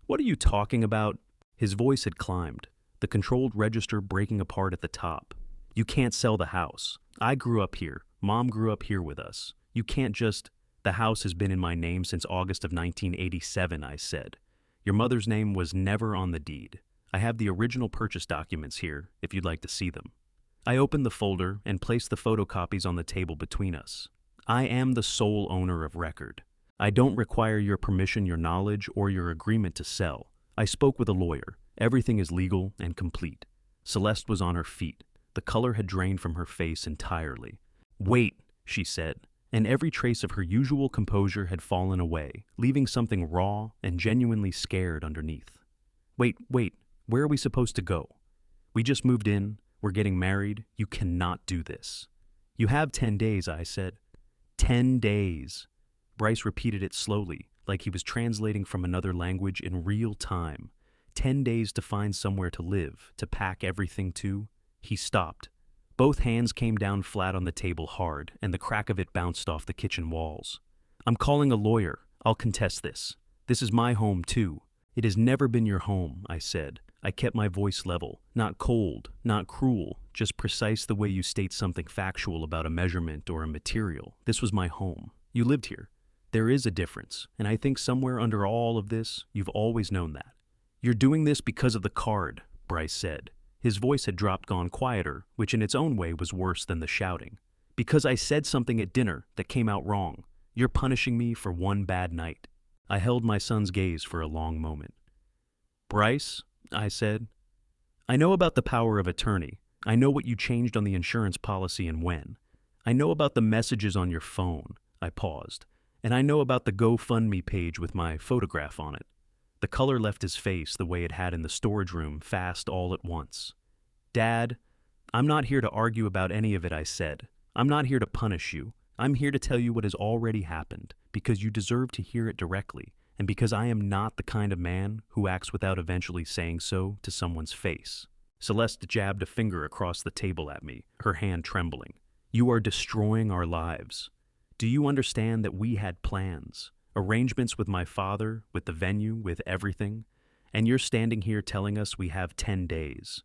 "What are you talking about?" His voice had climbed, the controlled register breaking apart at the top. "You can't sell the house. I grew up here. Mom grew up here with us. You can't just—" "The house has been in my name since August of 1987, I said. "Your mother's name was never on the deed. I have the original purchase documents here, if you'd like to see them." I opened the folder and placed the photocopies on the table between us. "I am the sole owner of record. I don't require your permission, your knowledge, or your agreement to sell. I spoke with a lawyer. Everything is legal and complete. Celeste was on her feet. The color had drained from her face entirely. Wait, she said, and every trace of her usual composure had fallen away, leaving something raw and genuinely scared underneath. Wait, where are we supposed to go? We just moved in. We're getting married. You cannot do this. You have 10 days, I said. 10 days. Bryce repeated it slowly, like he was translating from another language in real time. 10 days to find somewhere to live, to pack everything to. He stopped. Both hands came down flat on the table hard, and the crack of it bounced off the kitchen walls. I'm calling a lawyer. I'll contest this. This is my home, too. It has never been your home, I said. I kept my voice level, not cold, not cruel, just precise the way you state something factual about a measurement or a material. This was my home. You lived here. There is a difference, and I think somewhere under all of this, you've always known that. You're doing this because of the card, Bryce said. His voice had gone quieter, which in its own way was worse than the shouting. Because I said something at dinner that came out wrong. You're punishing me for one bad night. I held my son's gaze for a long moment. Bryce, I said, I know about the power of attorney. I know what you changed on the insurance policy and when. I know about the messages on your phone. I paused. And I know about the GoFundMe page with my photograph on it. The color left his face the way it had in the storage room fast all at once. Dad, I'm not here to argue about any of it, I said. I'm not here to punish you. I'm here to tell you what has already happened, because you deserve to hear it directly, and because I am not the kind of man who acts without eventually saying so to someone's face. Celeste jabbed a finger across the table at me, her hand trembling. You are destroying our lives. Do you understand that we had plans? Arrangements with my father, with the venue, with everything, and you're standing here telling us we have 10 days.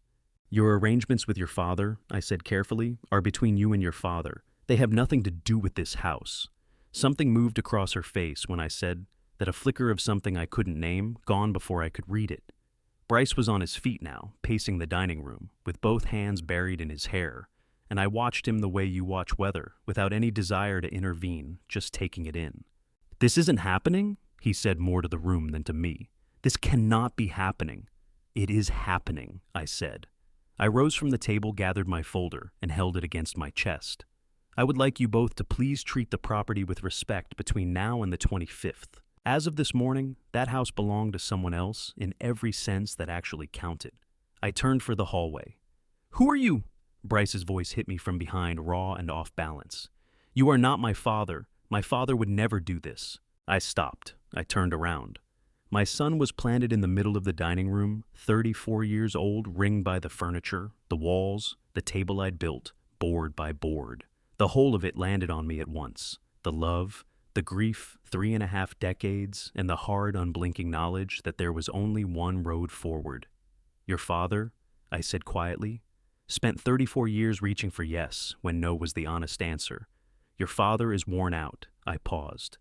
Your arrangements with your father, I said carefully, are between you and your father. They have nothing to do with this house. Something moved across her face when I said that, a flicker of something I couldn't name, gone before I could read it. Bryce was on his feet now, pacing the dining room, with both hands buried in his hair, and I watched him the way you watch weather, without any desire to intervene, just taking it in. This isn't happening, he said more to the room than to me. This cannot be happening. It is happening, I said. I rose from the table, gathered my folder, and held it against my chest. I would like you both to please treat the property with respect between now and the 25th. As of this morning, that house belonged to someone else in every sense that actually counted. I turned for the hallway. Who are you? Bryce's voice hit me from behind, raw and off balance. You are not my father. My father would never do this. I stopped. I turned around. My son was planted in the middle of the dining room, 34 years old, ringed by the furniture, the walls, the table I'd built, board by board. The whole of it landed on me at once. The love, the grief, 3.5 decades, and the hard, unblinking knowledge that there was only one road forward. Your father, I said quietly, spent 34 years reaching for yes when no was the honest answer. Your father is worn out, I paused.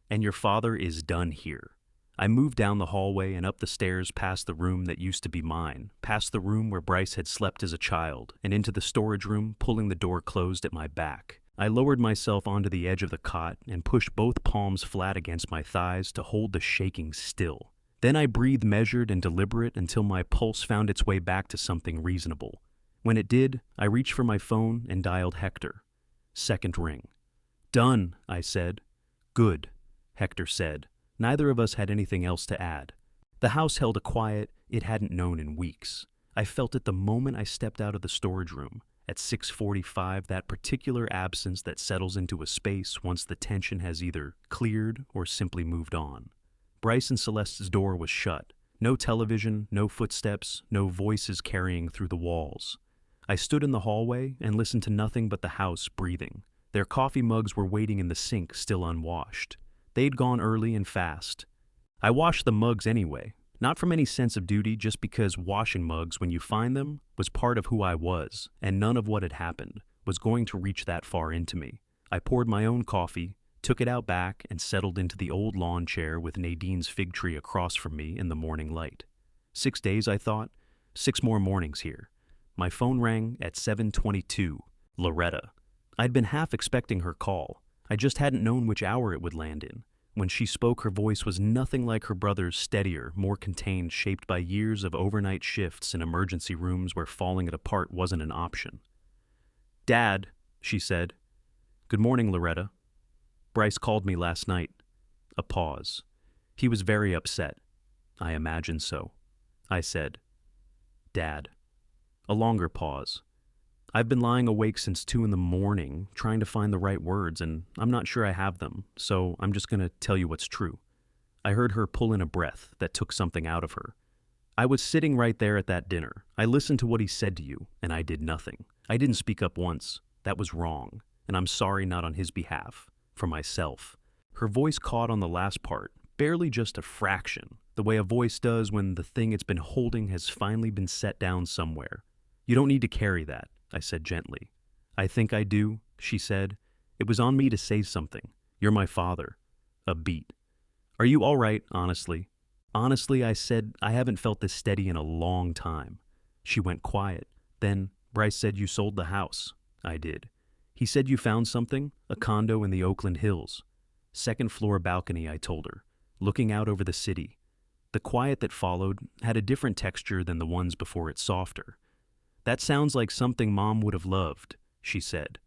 And your father is done here. I moved down the hallway and up the stairs past the room that used to be mine, past the room where Bryce had slept as a child, and into the storage room, pulling the door closed at my back. I lowered myself onto the edge of the cot and pushed both palms flat against my thighs to hold the shaking still. Then I breathed measured and deliberate until my pulse found its way back to something reasonable. When it did, I reached for my phone and dialed Hector. Second ring. Done, I said. Good, Hector said. Neither of us had anything else to add. The house held a quiet it hadn't known in weeks. I felt it the moment I stepped out of the storage room. At 6:45, that particular absence that settles into a space once the tension has either cleared or simply moved on. Bryce and Celeste's door was shut. No television, no footsteps, no voices carrying through the walls. I stood in the hallway and listened to nothing but the house breathing. Their coffee mugs were waiting in the sink, still unwashed. They'd gone early and fast. I washed the mugs anyway, not from any sense of duty, just because washing mugs when you find them was part of who I was, and none of what had happened was going to reach that far into me. I poured my own coffee, took it out back, and settled into the old lawn chair with Nadine's fig tree across from me in the morning light. 6 days, I thought. 6 more mornings here. My phone rang at 7:22. Loretta. I'd been half expecting her call. I just hadn't known which hour it would land in. When she spoke, her voice was nothing like her brother's, steadier, more contained, shaped by years of overnight shifts in emergency rooms where falling it apart wasn't an option. "Dad," she said. "Good morning, Loretta. Bryce called me last night." A pause. "He was very upset." "I imagine so." I said. "Dad." A longer pause. "I've been lying awake since 2 in the morning, trying to find the right words, and I'm not sure I have them, so I'm just going to tell you what's true." I heard her pull in a breath that took something out of her. "I was sitting right there at that dinner. I listened to what he said to you, and I did nothing. I didn't speak up once. That was wrong, and I'm sorry, not on his behalf. For myself." Her voice caught on the last part, barely just a fraction, the way a voice does when the thing it's been holding has finally been set down somewhere. "You don't need to carry that," I said gently. "I think I do," she said. "It was on me to say something. You're my father." A beat. "Are you all right, honestly?" "Honestly," I said, "I haven't felt this steady in a long time." She went quiet. Then, "Bryce said you sold the house." I did. "He said you found something, a condo in the Oakland Hills." "Second floor balcony," I told her, looking out over the city. The quiet that followed had a different texture than the ones before it, softer. "That sounds like something Mom would have loved," she said.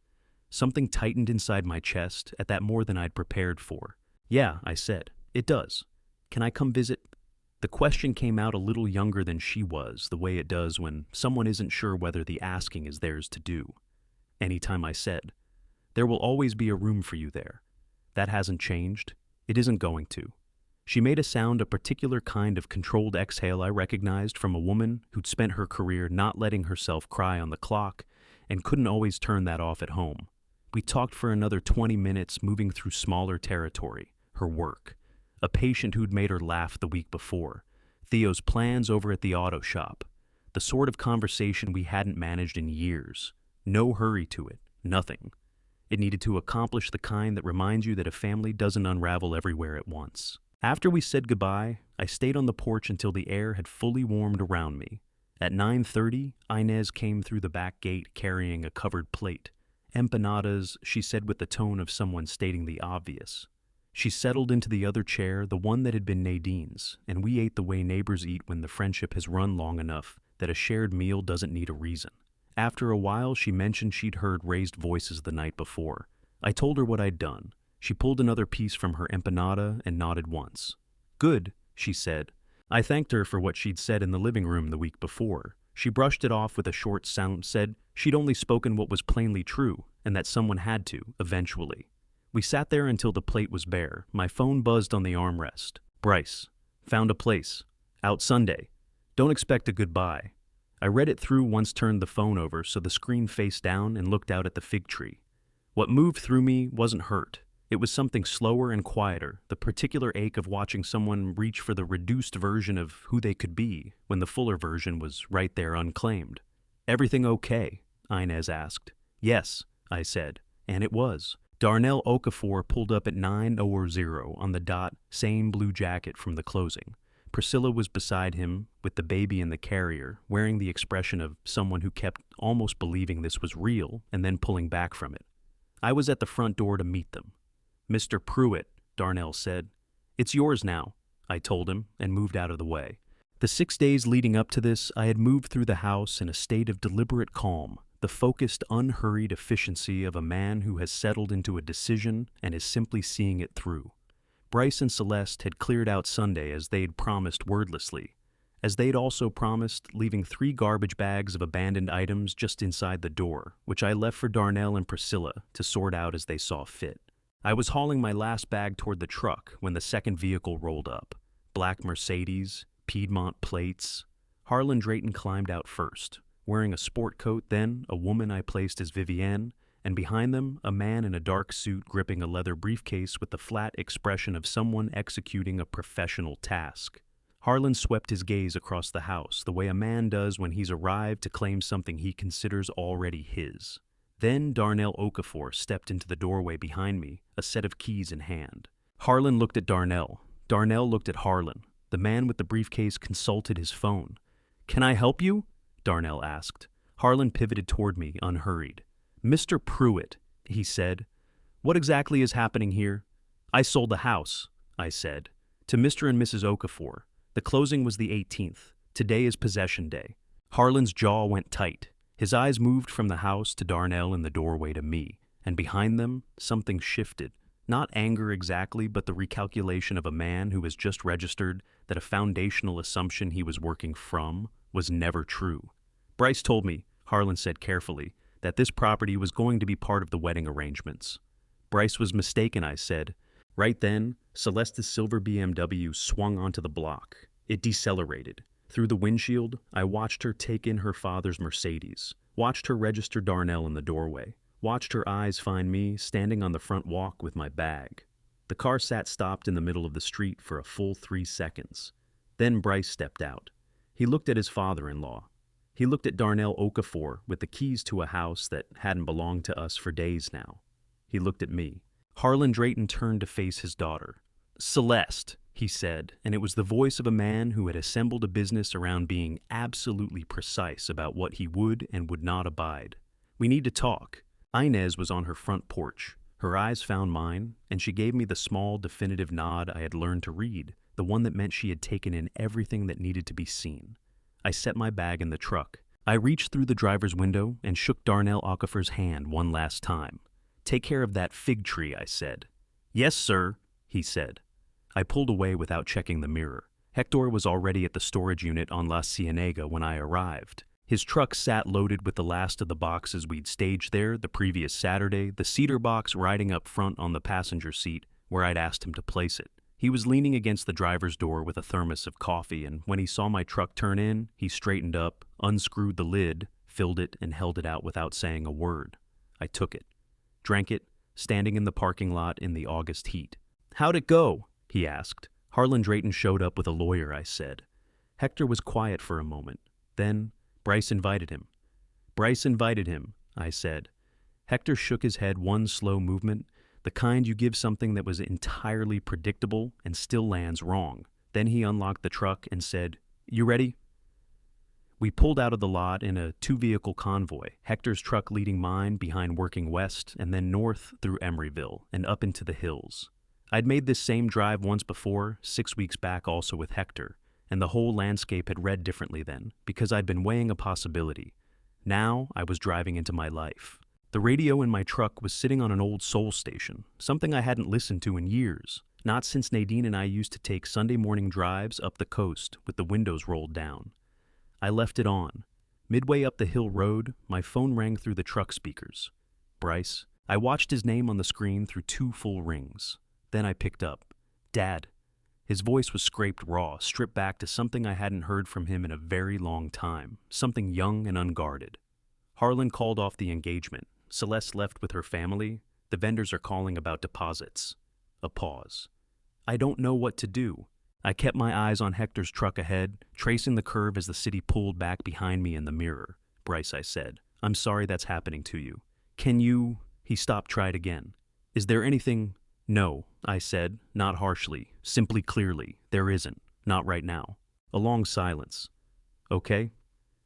Something tightened inside my chest, at that more than I'd prepared for. "Yeah," I said, "it does. Can I come visit?" The question came out a little younger than she was, the way it does when someone isn't sure whether the asking is theirs to do. Anytime I said, "There will always be a room for you there. That hasn't changed. It isn't going to." She made a sound, a particular kind of controlled exhale I recognized from a woman who'd spent her career not letting herself cry on the clock and couldn't always turn that off at home. We talked for another 20 minutes, moving through smaller territory, her work, a patient who'd made her laugh the week before, Theo's plans over at the auto shop, the sort of conversation we hadn't managed in years. No hurry to it, nothing. It needed to accomplish the kind that reminds you that a family doesn't unravel everywhere at once. After we said goodbye, I stayed on the porch until the air had fully warmed around me. At 9:30, Inez came through the back gate carrying a covered plate. "Empanadas," she said with the tone of someone stating the obvious. She settled into the other chair, the one that had been Nadine's, and we ate the way neighbors eat when the friendship has run long enough that a shared meal doesn't need a reason. After a while, she mentioned she'd heard raised voices the night before. I told her what I'd done. She pulled another piece from her empanada and nodded once. "Good," she said. I thanked her for what she'd said in the living room the week before. She brushed it off with a short sound, said she'd only spoken what was plainly true, and that someone had to, eventually. We sat there until the plate was bare. My phone buzzed on the armrest. "Bryce. Found a place. Out Sunday. Don't expect a goodbye." I read it through, once turned the phone over so the screen faced down and looked out at the fig tree. What moved through me wasn't hurt. It was something slower and quieter, the particular ache of watching someone reach for the reduced version of who they could be when the fuller version was right there unclaimed. "Everything okay?" Inez asked. "Yes," I said, and it was. Darnell Okafor pulled up at 9:00 on the dot, same blue jacket from the closing. Priscilla was beside him, with the baby in the carrier, wearing the expression of someone who kept almost believing this was real and then pulling back from it. I was at the front door to meet them. "Mr. Pruitt," Darnell said. "It's yours now," I told him, and moved out of the way. The 6 days leading up to this, I had moved through the house in a state of deliberate calm, the focused, unhurried efficiency of a man who has settled into a decision and is simply seeing it through. Bryce and Celeste had cleared out Sunday as they'd promised wordlessly, as they'd also promised, leaving 3 garbage bags of abandoned items just inside the door, which I left for Darnell and Priscilla to sort out as they saw fit. I was hauling my last bag toward the truck when the second vehicle rolled up. Black Mercedes, Piedmont plates. Harlan Drayton climbed out first, wearing a sport coat, then a woman I placed as Vivienne, and behind them a man in a dark suit gripping a leather briefcase with the flat expression of someone executing a professional task. Harlan swept his gaze across the house, the way a man does when he's arrived to claim something he considers already his. Then Darnell Okafor stepped into the doorway behind me, a set of keys in hand. Harlan looked at Darnell. Darnell looked at Harlan. The man with the briefcase consulted his phone. "Can I help you?" Darnell asked. Harlan pivoted toward me, unhurried. "Mr. Pruitt," he said. "What exactly is happening here?" "I sold the house," I said. To Mr. and Mrs. Okafor. The closing was the 18th. Today is possession day. Harlan's jaw went tight. His eyes moved from the house to Darnell in the doorway to me, and behind them, something shifted. Not anger exactly, but the recalculation of a man who has just registered that a foundational assumption he was working from was never true. Bryce told me, Harlan said carefully, that this property was going to be part of the wedding arrangements. Bryce was mistaken, I said. Right then, Celeste's silver BMW swung onto the block. It decelerated. Through the windshield, I watched her take in her father's Mercedes, watched her register Darnell in the doorway, watched her eyes find me standing on the front walk with my bag. The car sat stopped in the middle of the street for a full 3 seconds. Then Bryce stepped out. He looked at his father-in-law. He looked at Darnell Okafor with the keys to a house that hadn't belonged to us for days now. He looked at me. Harlan Drayton turned to face his daughter. Celeste, he said, and it was the voice of a man who had assembled a business around being absolutely precise about what he would and would not abide. We need to talk. Inez was on her front porch. Her eyes found mine, and she gave me the small, definitive nod I had learned to read, the one that meant she had taken in everything that needed to be seen. I set my bag in the truck. I reached through the driver's window and shook Darnell Okafor's hand one last time. Take care of that fig tree, I said. Yes, sir, he said. I pulled away without checking the mirror. Hector was already at the storage unit on La Cienega when I arrived. His truck sat loaded with the last of the boxes we'd staged there the previous Saturday, the cedar box riding up front on the passenger seat where I'd asked him to place it. He was leaning against the driver's door with a thermos of coffee, and when he saw my truck turn in, he straightened up, unscrewed the lid, filled it, and held it out without saying a word. I took it, drank it, standing in the parking lot in the August heat. How'd it go? He asked. Harlan Drayton showed up with a lawyer, I said. Hector was quiet for a moment. Then Bryce invited him. Bryce invited him, I said. Hector shook his head one slow movement, the kind you give something that was entirely predictable and still lands wrong. Then he unlocked the truck and said, You ready? We pulled out of the lot in a 2-vehicle convoy, Hector's truck leading mine behind working west and then north through Emeryville and up into the hills. I'd made this same drive once before, 6 weeks back also with Hector, and the whole landscape had read differently then because I'd been weighing a possibility. Now I was driving into my life. The radio in my truck was sitting on an old soul station, something I hadn't listened to in years, not since Nadine and I used to take Sunday morning drives up the coast with the windows rolled down. I left it on. Midway up the hill road, my phone rang through the truck speakers. Bryce. I watched his name on the screen through 2 full rings. Then I picked up. Dad. His voice was scraped raw, stripped back to something I hadn't heard from him in a very long time, something young and unguarded. Harlan called off the engagement. Celeste left with her family. The vendors are calling about deposits. A pause. I don't know what to do. I kept my eyes on Hector's truck ahead, tracing the curve as the city pulled back behind me in the mirror. Bryce, I said, I'm sorry that's happening to you. Can you... He stopped, tried again. Is there anything... No, I said, not harshly, simply clearly. There isn't. Not right now. A long silence. Okay?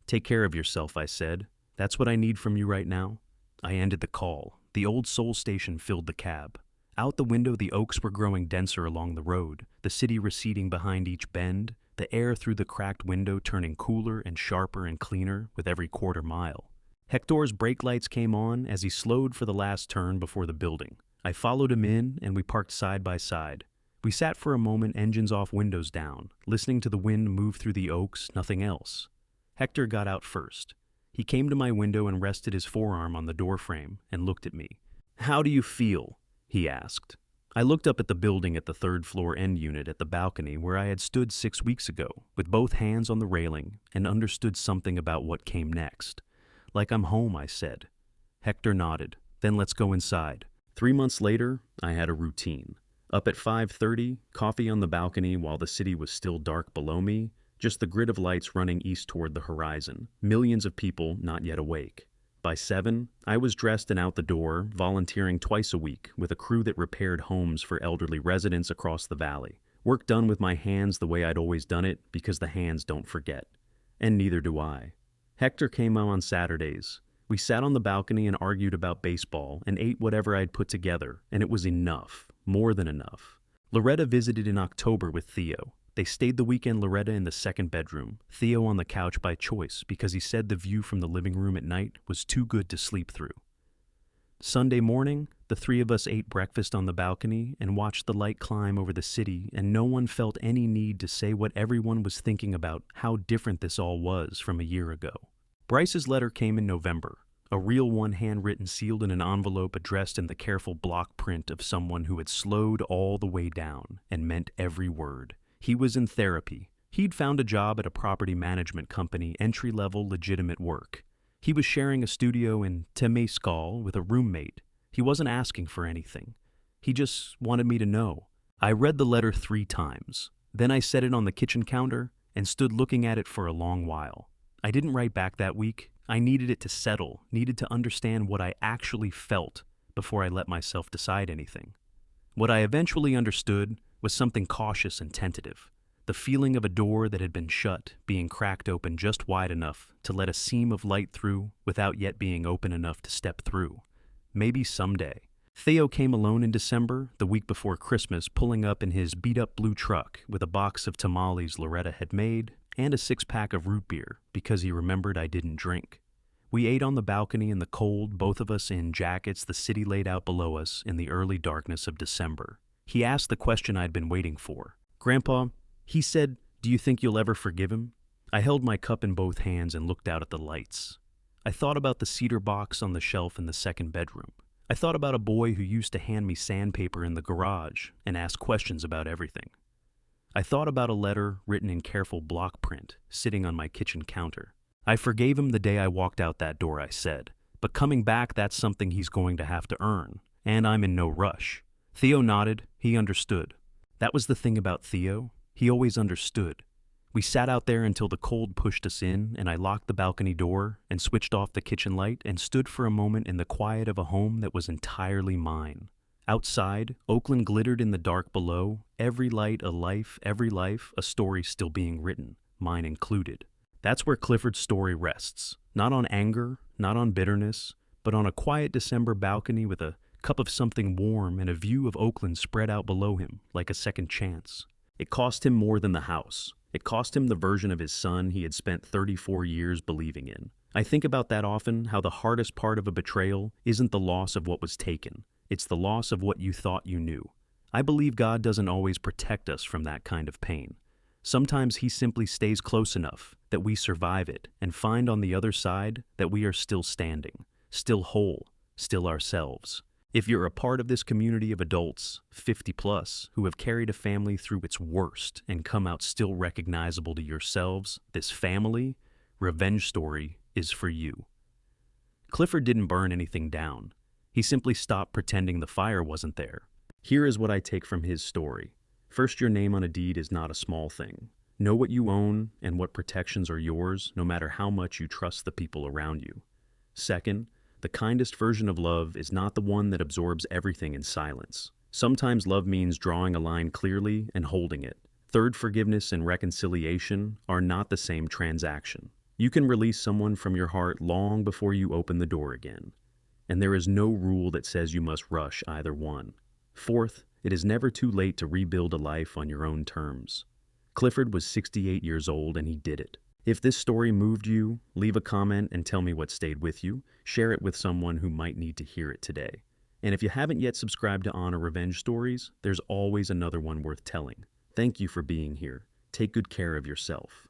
Take care of yourself, I said. That's what I need from you right now. I ended the call. The old soul station filled the cab. Out the window, the oaks were growing denser along the road, the city receding behind each bend, the air through the cracked window turning cooler and sharper and cleaner with every quarter mile. Hector's brake lights came on as he slowed for the last turn before the building. I followed him in, and we parked side by side. We sat for a moment, engines off, windows down, listening to the wind move through the oaks, nothing else. Hector got out first. He came to my window and rested his forearm on the doorframe and looked at me. How do you feel? He asked. I looked up at the building at the 3rd floor end unit at the balcony where I had stood 6 weeks ago, with both hands on the railing, and understood something about what came next. Like I'm home, I said. Hector nodded. Then let's go inside. 3 months later, I had a routine. Up at 5:30, coffee on the balcony while the city was still dark below me, just the grid of lights running east toward the horizon, millions of people not yet awake. By 7, I was dressed and out the door, volunteering twice a week with a crew that repaired homes for elderly residents across the valley. Work done with my hands the way I'd always done it because the hands don't forget. And neither do I. Hector came on Saturdays. We sat on the balcony and argued about baseball and ate whatever I'd put together, and it was enough, more than enough. Loretta visited in October with Theo. They stayed the weekend, Loretta in the second bedroom, Theo on the couch by choice because he said the view from the living room at night was too good to sleep through. Sunday morning, the three of us ate breakfast on the balcony and watched the light climb over the city, and no one felt any need to say what everyone was thinking about how different this all was from a year ago. Bryce's letter came in November, a real one, handwritten, sealed in an envelope addressed in the careful block print of someone who had slowed all the way down and meant every word. He was in therapy. He'd found a job at a property management company, entry-level, legitimate work. He was sharing a studio in Temescal with a roommate. He wasn't asking for anything. He just wanted me to know. I read the letter 3 times. Then I set it on the kitchen counter and stood looking at it for a long while. I didn't write back that week. I needed it to settle, needed to understand what I actually felt before I let myself decide anything. What I eventually understood was something cautious and tentative. The feeling of a door that had been shut being cracked open just wide enough to let a seam of light through without yet being open enough to step through. Maybe someday. Theo came alone in December, the week before Christmas, pulling up in his beat-up blue truck with a box of tamales Loretta had made and a 6-pack of root beer because he remembered I didn't drink. We ate on the balcony in the cold, both of us in jackets the city laid out below us in the early darkness of December. He asked the question I'd been waiting for. "Grandpa," he said, "do you think you'll ever forgive him?" I held my cup in both hands and looked out at the lights. I thought about the cedar box on the shelf in the second bedroom. I thought about a boy who used to hand me sandpaper in the garage and ask questions about everything. I thought about a letter written in careful block print sitting on my kitchen counter. I forgave him the day I walked out that door, I said, but coming back, that's something he's going to have to earn, and I'm in no rush. Theo nodded. He understood. That was the thing about Theo. He always understood. We sat out there until the cold pushed us in, and I locked the balcony door and switched off the kitchen light and stood for a moment in the quiet of a home that was entirely mine. Outside, Oakland glittered in the dark below, every light a life, every life a story still being written, mine included. That's where Clifford's story rests, not on anger, not on bitterness, but on a quiet December balcony with a cup of something warm and a view of Oakland spread out below him like a second chance. It cost him more than the house. It cost him the version of his son he had spent 34 years believing in. I think about that often, how the hardest part of a betrayal isn't the loss of what was taken. It's the loss of what you thought you knew. I believe God doesn't always protect us from that kind of pain. Sometimes he simply stays close enough that we survive it and find on the other side that we are still standing, still whole, still ourselves. If you're a part of this community of adults, 50 plus, who have carried a family through its worst and come out still recognizable to yourselves, this family, revenge story, is for you. Clifford didn't burn anything down. He simply stopped pretending the fire wasn't there. Here is what I take from his story. First, your name on a deed is not a small thing. Know what you own and what protections are yours, no matter how much you trust the people around you. Second, the kindest version of love is not the one that absorbs everything in silence. Sometimes love means drawing a line clearly and holding it. Third, forgiveness and reconciliation are not the same transaction. You can release someone from your heart long before you open the door again. And there is no rule that says you must rush either one. Fourth, it is never too late to rebuild a life on your own terms. Clifford was 68 years old and he did it. If this story moved you, leave a comment and tell me what stayed with you. Share it with someone who might need to hear it today. And if you haven't yet subscribed to Honor Revenge Stories, there's always another one worth telling. Thank you for being here. Take good care of yourself.